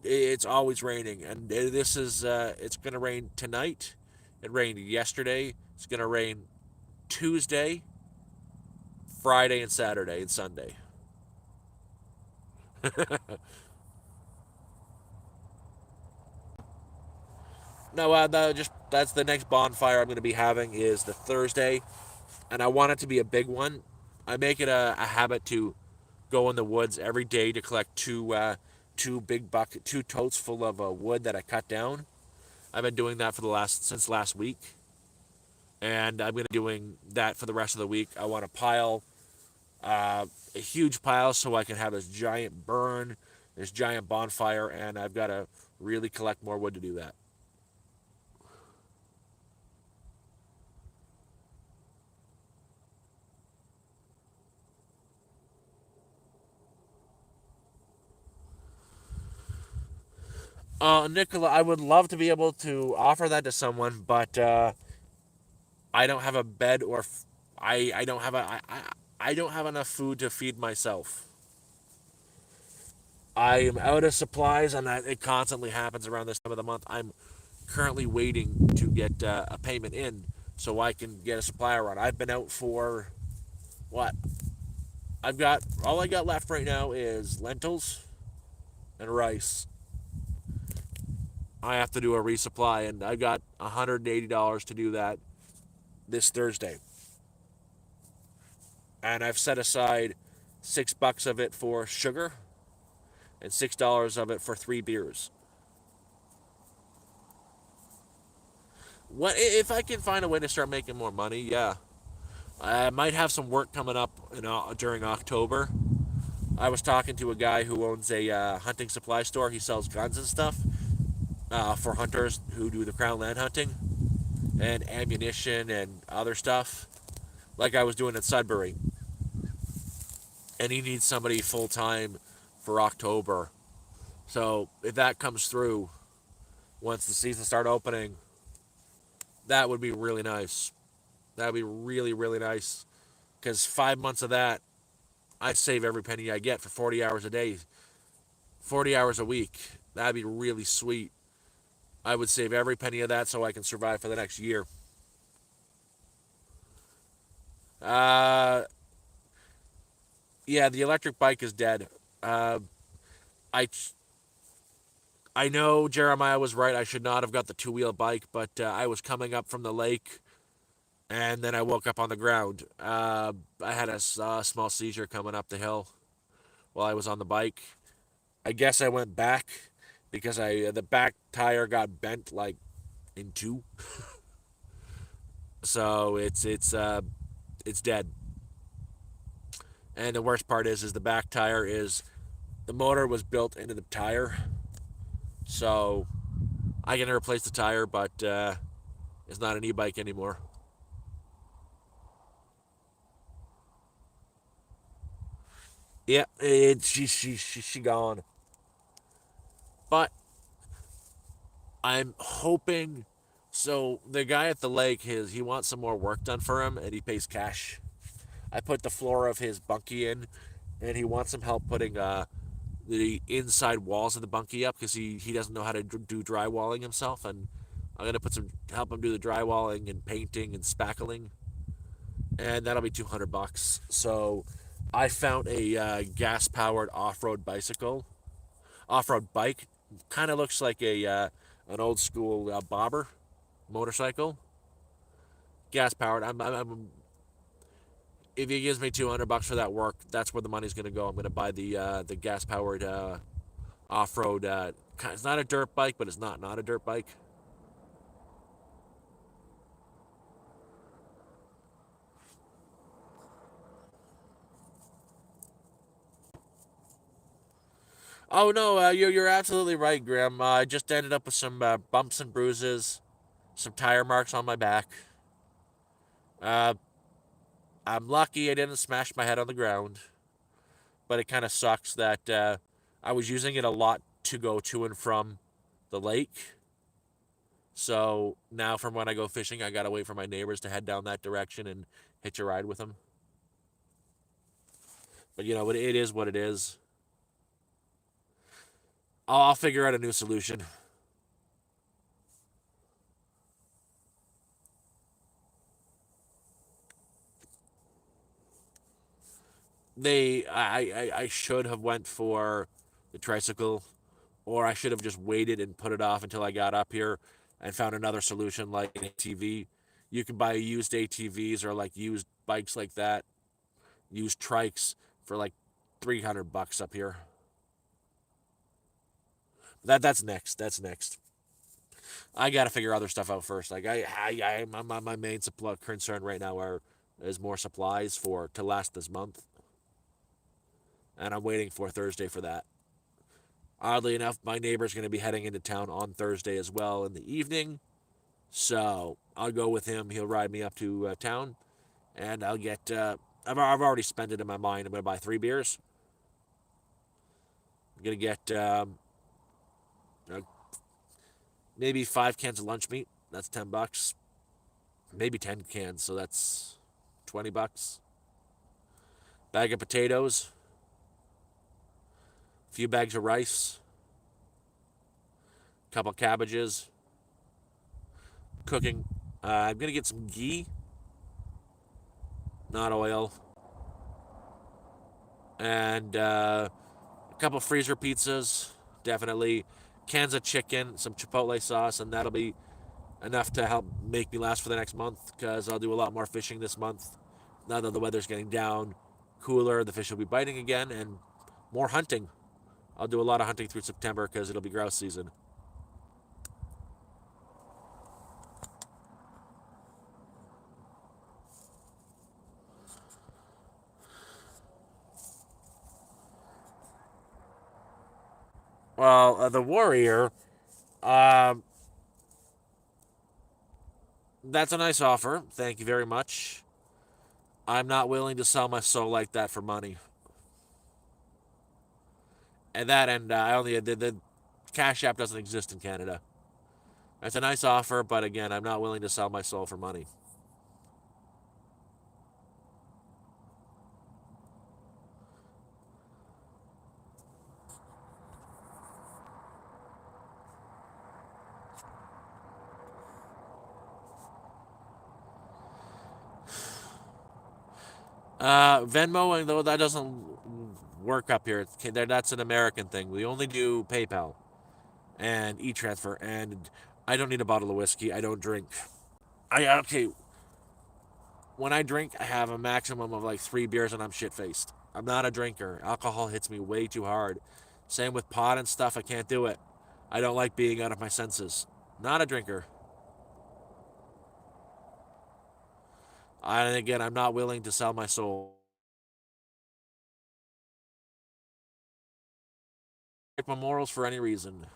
It's always raining, and this is it's gonna rain tonight. It rained yesterday. It's gonna rain Tuesday, Friday, and Saturday and Sunday. No, that's the next bonfire I'm going to be having is the Thursday, and I want it to be a big one. I make it a habit to go in the woods every day to collect two totes full of wood that I cut down. I've been doing that for the last since last week, and I'm going to be doing that for the rest of the week. I want to pile a huge pile so I can have this giant burn, this giant bonfire, and I've got to really collect more wood to do that. Nicola, I would love to be able to offer that to someone, but I don't have a bed I don't have I don't have enough food to feed myself. I am out of supplies, and it constantly happens around this time of the month. I'm currently waiting to get a payment in so I can get a supplier run. I've been out for what? I've got all I got left right now is lentils and rice. I have to do a resupply, and I got $180 to do that this Thursday, and I've set aside $6 of it for sugar and $6 of it for 3 beers. What if I can find a way to start making more money? Yeah, I might have some work coming up during October. I was talking to a guy who owns a hunting supply store. He sells guns and stuff for hunters who do the crown land hunting and ammunition and other stuff, like I was doing in Sudbury. And he needs somebody full time for October. So if that comes through, once the season start opening, that would be really nice. That would be really, really nice. Because 5 months of that, I save every penny I get for 40 hours a day, 40 hours a week. That'd be really sweet. I would save every penny of that so I can survive for the next year. Uh, yeah, the electric bike is dead. Uh, I I know Jeremiah was right. I should not have got the two-wheel bike, but I was coming up from the lake, and then I woke up on the ground. I had a small seizure coming up the hill while I was on the bike. I guess I went back because I the back tire got bent like in two, so it's dead. And the worst part is the back tire is the motor was built into the tire, so I can replace the tire, but it's not an e-bike anymore. Yeah, she gone. But I'm hoping. So the guy at the lake, he wants some more work done for him, and he pays cash. I put the floor of his bunkie in, and he wants some help putting the inside walls of the bunkie up because he doesn't know how to do drywalling himself, and I'm gonna put some help him do the drywalling and painting and spackling, and that'll be $200. So I found a gas powered off road bike. Kind of looks like a an old school bobber motorcycle, gas powered. If he gives me $200 for that work, that's where the money's going to go. I'm going to buy the gas powered off road. It's not a dirt bike, but it's not a dirt bike. Oh no, you're absolutely right, Graham. I just ended up with some bumps and bruises, some tire marks on my back. Uh, I'm lucky I didn't smash my head on the ground, but it kind of sucks that I was using it a lot to go to and from the lake. So now from when I go fishing, I gotta wait for my neighbors to head down that direction and hitch a ride with them. But it is what it is. I'll figure out a new solution. I should have went for the tricycle, or I should have just waited and put it off until I got up here and found another solution like an ATV. You can buy used ATVs or like used bikes like that, used trikes for like $300 up here. That's next. That's next. I got to figure other stuff out first. Like my main supply concern right now is more supplies for to last this month, and I'm waiting for Thursday for that. Oddly enough, my neighbor's going to be heading into town on Thursday as well in the evening, so I'll go with him. He'll ride me up to town, and I'll get. I've already spent it in my mind. I'm going to buy 3 beers. I'm going to get uh, maybe 5 cans of lunch meat. That's $10. Maybe 10 cans, so that's $20. Bag of potatoes, a few bags of rice, a couple cabbages, cooking. I'm gonna get some ghee, not oil, and a couple freezer pizzas, definitely. Cans of chicken, some chipotle sauce, and that'll be enough to help make me last for the next month because I'll do a lot more fishing this month. Now that the weather's getting down, cooler, the fish will be biting again, and more hunting. I'll do a lot of hunting through September because it'll be grouse season. Well, the warrior, um, that's a nice offer. Thank you very much. I'm not willing to sell my soul like that for money. And I only the Cash App doesn't exist in Canada. That's a nice offer, but again, I'm not willing to sell my soul for money. Venmo, though that doesn't work up here. That's an American thing. We only do PayPal and e-transfer, and I don't need a bottle of whiskey. I don't drink. I okay. When I drink, I have a maximum of like 3 beers, and I'm shit faced. I'm not a drinker. Alcohol hits me way too hard. Same with pot and stuff. I can't do it. I don't like being out of my senses. Not a drinker. And again, I'm not willing to sell my soul. Break my morals for any reason.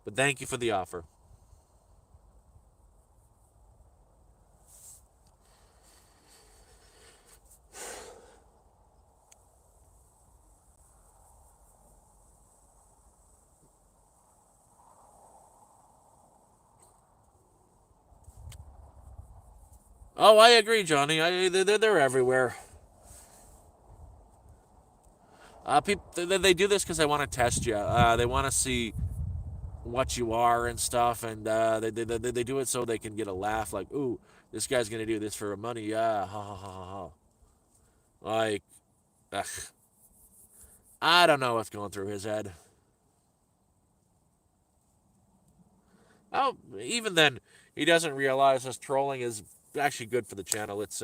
But thank you for the offer. Oh, I agree, Johnny. They're everywhere. People they do this because they want to test you. They want to see what you are and stuff, and they do it so they can get a laugh. Like, ooh, this guy's gonna do this for money. Yeah, ha ha ha ha. Like, ugh, I don't know what's going through his head. Oh, even then, he doesn't realize this trolling is actually good for the channel. It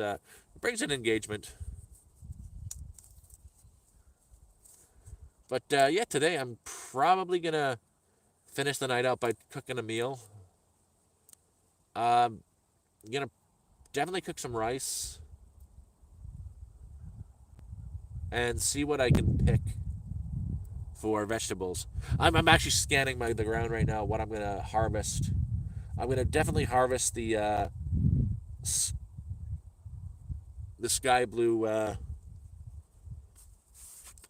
brings in engagement. But yeah, today I'm probably gonna finish the night out by cooking a meal. Um, gonna definitely cook some rice and see what I can pick for vegetables. I'm actually scanning the ground right now. What I'm gonna harvest. I'm gonna definitely harvest the sky blue.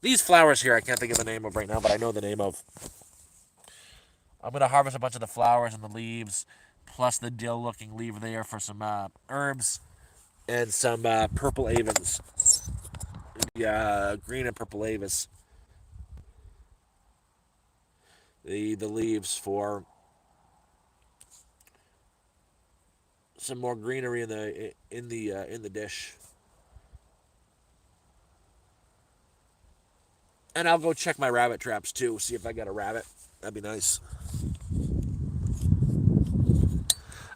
These flowers here, I can't think of the name of right now, but I know the name of. I'm gonna harvest a bunch of the flowers and the leaves, plus the dill-looking leaf there for some herbs and some purple avens. Yeah, green and purple avis. The leaves for some more greenery in the dish. And I'll go check my rabbit traps too, see if I got a rabbit. That'd be nice.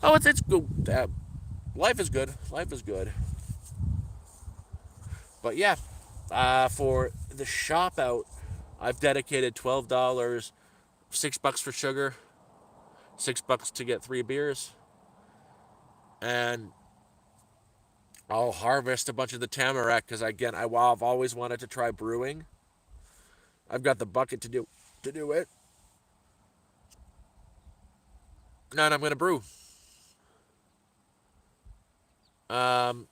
Oh, it's good. Life is good. Life is good. But yeah, for the shop out, I've dedicated $12, $6 for sugar, $6 to get 3 beers, and I'll harvest a bunch of the Tamarack because again, I've always wanted to try brewing. I've got the bucket to do it, and I'm gonna brew. Um,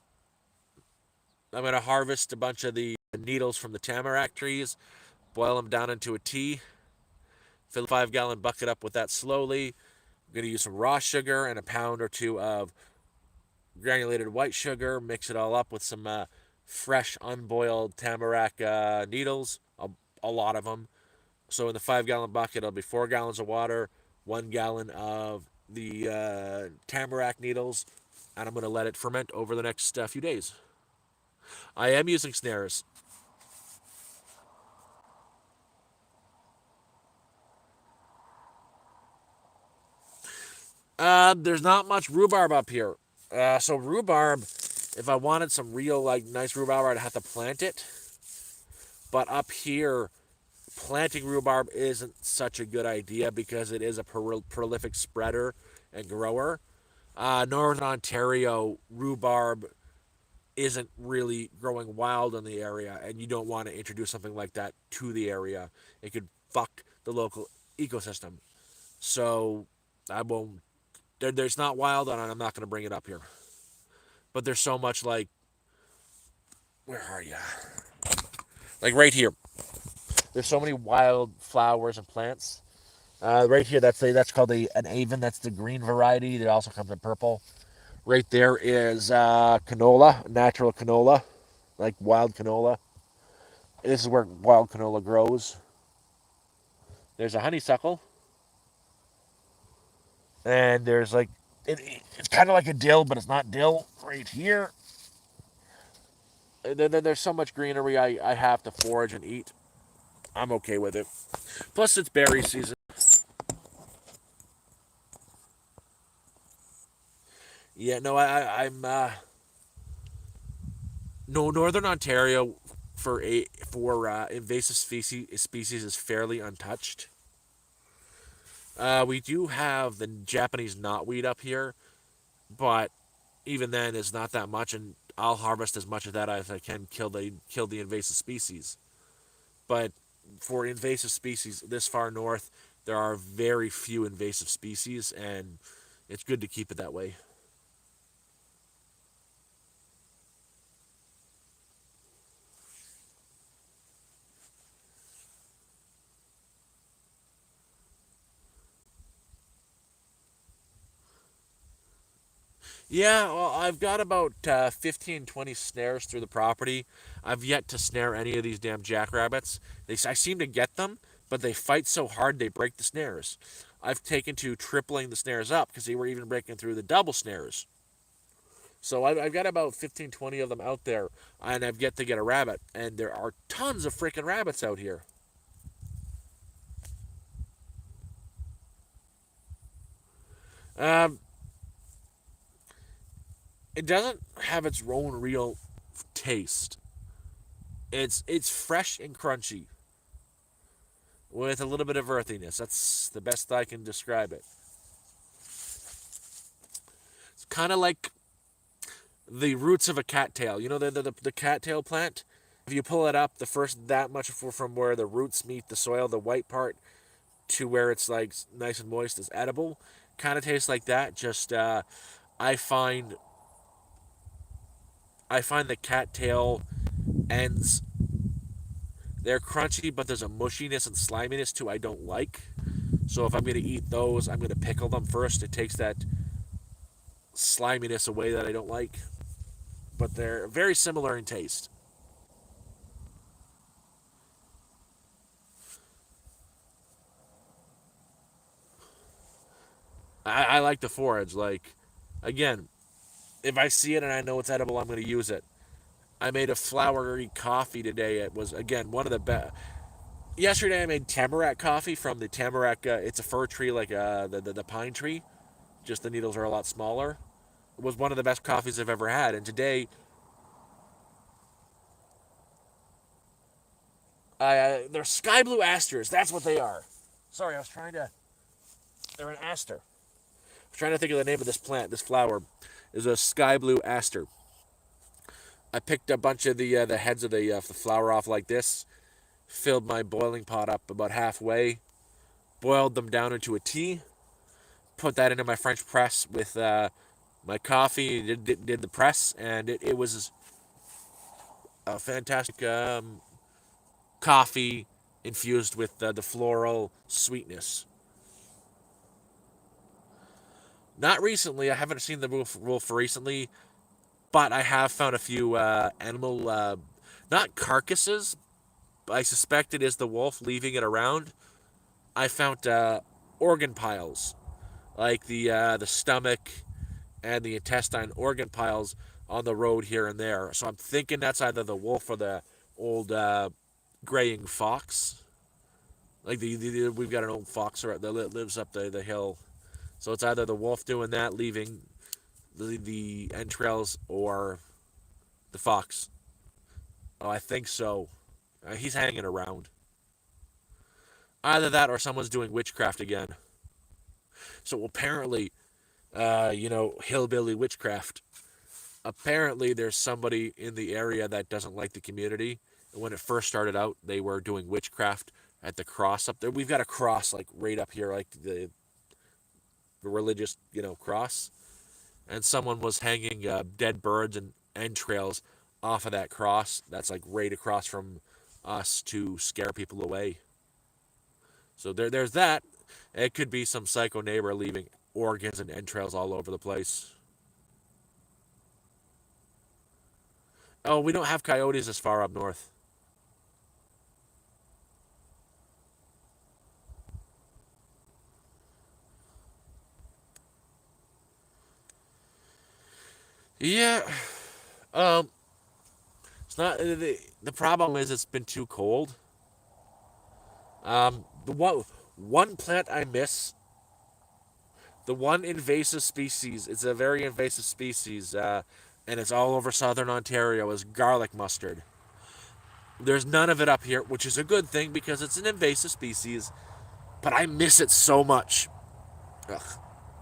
I'm gonna harvest a bunch of the needles from the Tamarack trees, boil them down into a tea, fill a 5 gallon bucket up with that slowly. I'm gonna use some raw sugar and a pound or two of granulated white sugar. Mix it all up with some fresh unboiled Tamarack needles, a lot of them. So in the 5 gallon bucket, it'll be 4 gallons of water, 1 gallon of the Tamarack needles, and I'm going to let it ferment over the next few days. I am using snares. There's not much rhubarb up here. So rhubarb, if I wanted some real like nice rhubarb, I'd have to plant it. But up here, planting rhubarb isn't such a good idea because it is a prolific spreader and grower. Northern Ontario rhubarb isn't really growing wild in the area, and you don't want to introduce something like that to the area. It could fuck the local ecosystem. So I won't. There's not wild, and I'm not going to bring it up here. But there's so much like, where are you? Like right here. There's so many wild flowers and plants. Right here, that's called an Avon. That's the green variety. It also comes in purple. Right there is canola, natural canola, like wild canola. This is where wild canola grows. There's a honeysuckle, and there's like it's kind of like a dill, but it's not dill. Right here, and then there's so much greenery I have to forage and eat. I'm okay with it. Plus, it's berry season. Yeah, no, I'm no Northern Ontario for invasive species is fairly untouched. We do have the Japanese knotweed up here, but even then, it's not that much, and I'll harvest as much of that as I can kill the invasive species. But for invasive species this far north, there are very few invasive species, and it's good to keep it that way. Yeah, well, I've got about 15, 20 snares through the property. I've yet to snare any of these damn jackrabbits. I seem to get them, but they fight so hard they break the snares. I've taken to tripling the snares up because they were even breaking through the double snares. So I've got about 15, 20 of them out there, and I've yet to get a rabbit. And there are tons of freaking rabbits out here. Um, it doesn't have its own real taste. It's fresh and crunchy with a little bit of earthiness. That's the best I can describe it. It's kind of like the roots of a cattail. You know the cattail plant. If you pull it up, the first that much from where the roots meet the soil, the white part to where it's like nice and moist is edible. Kind of tastes like that. Just I find I find the cattail ends they're crunchy, but there's a mushiness and sliminess too I don't like. So if I'm going to eat those, I'm going to pickle them first. It takes that sliminess away that I don't like. But they're very similar in taste. I like the forage. Like, again, if I see it and I know it's edible, I'm going to use it. I made a flowery coffee today. It was, again, one of the best. Yesterday I made Tamarack coffee from the Tamarack. It's a fir tree like the pine tree. Just the needles are a lot smaller. It was one of the best coffees I've ever had. And today, they're sky blue asters. That's what they are. Sorry, I was trying to. They're an aster. I was trying to think of the name of this plant. This flower is a sky blue aster. I picked a bunch of the heads of the flower off like this. Filled my boiling pot up about halfway. Boiled them down into a tea. Put that into my French press with my coffee. Did the press, and it was a fantastic coffee infused with the floral sweetness. Not recently. I haven't seen the wolf for recently, but I have found a few animal, not carcasses. I suspect it is the wolf leaving it around. I found organ piles, like the stomach and the intestine organ piles on the road here and there. So I'm thinking that's either the wolf or the old graying fox. Like we've got an old fox that lives up the hill. So it's either the wolf doing that, leaving the entrails, or the fox. Oh, I think so. He's hanging around. Either that or someone's doing witchcraft again. So apparently, hillbilly witchcraft. Apparently, there's somebody in the area that doesn't like the community. And when it first started out, they were doing witchcraft at the cross up there. We've got a cross like right up here, like the religious, cross. And someone was hanging dead birds and entrails off of that cross. That's like right across from us to scare people away. So there's that. It could be some psycho neighbor leaving organs and entrails all over the place. Oh, we don't have coyotes this far up north. Yeah. Um. It's not the problem is it's been too cold. The one plant I miss, the one invasive species. It's a very invasive species, and it's all over southern Ontario. Is garlic mustard. There's none of it up here, which is a good thing because it's an invasive species. But I miss it so much. Ugh,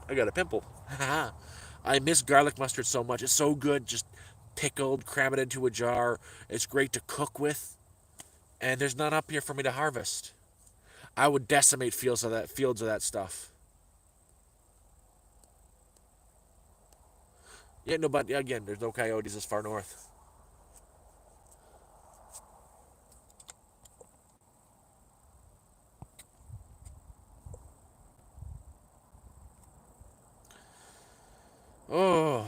I got a pimple. I miss garlic mustard so much. It's so good, just pickled, cram it into a jar. It's great to cook with, and there's none up here for me to harvest. I would decimate fields of that stuff. Yeah, no, but again, there's no coyotes this far north. Oh,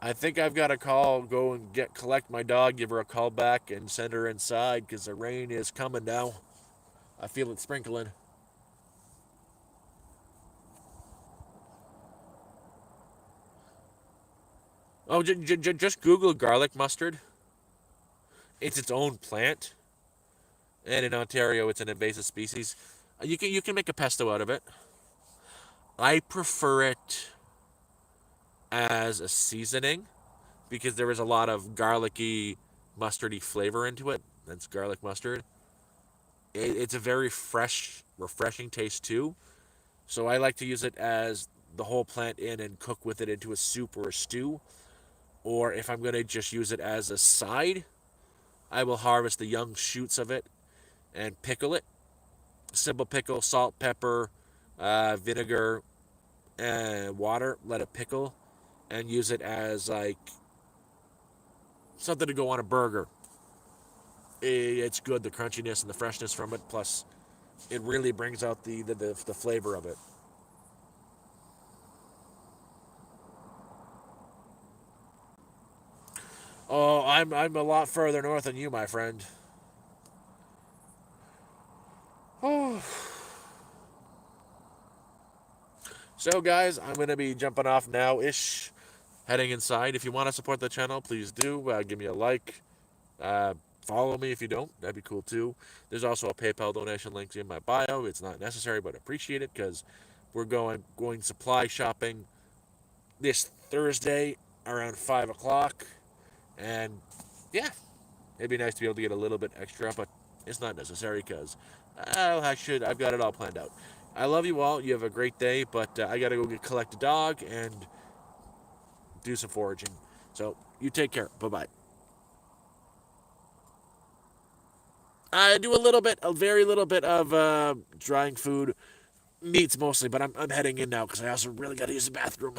I think I've got to go and collect my dog, give her a call back, and send her inside because the rain is coming now. I feel it sprinkling. Oh, just Google garlic mustard. It's its own plant, and in Ontario, it's an invasive species. You can make a pesto out of it. I prefer it as a seasoning because there is a lot of garlicky, mustardy flavor into it. That's garlic mustard. It's a very fresh, refreshing taste too. So I like to use it as the whole plant in and cook with it into a soup or a stew. Or if I'm going to just use it as a side, I will harvest the young shoots of it and pickle it. Simple pickle, salt, pepper, vinegar, and water. Let it pickle and use it as like something to go on a burger. It's good, the crunchiness and the freshness from it. Plus, it really brings out the flavor of it. Oh, I'm a lot further north than you, my friend. Oh. So, guys, I'm gonna be jumping off now ish, heading inside. If you want to support the channel, please do. Give me a like. Uh, Follow me if you don't. That'd be cool too. There's also a PayPal donation link in my bio. It's not necessary, but appreciate it because we're going supply shopping this Thursday around 5 o'clock, and yeah, it'd be nice to be able to get a little bit extra, but it's not necessary because I've got it all planned out. I love you all. You have a great day, but I gotta go collect a dog and do some foraging. So you take care. Bye bye. I do a little bit, a very little bit of drying food, meats mostly, but I'm heading in now because I also really got to use the bathroom.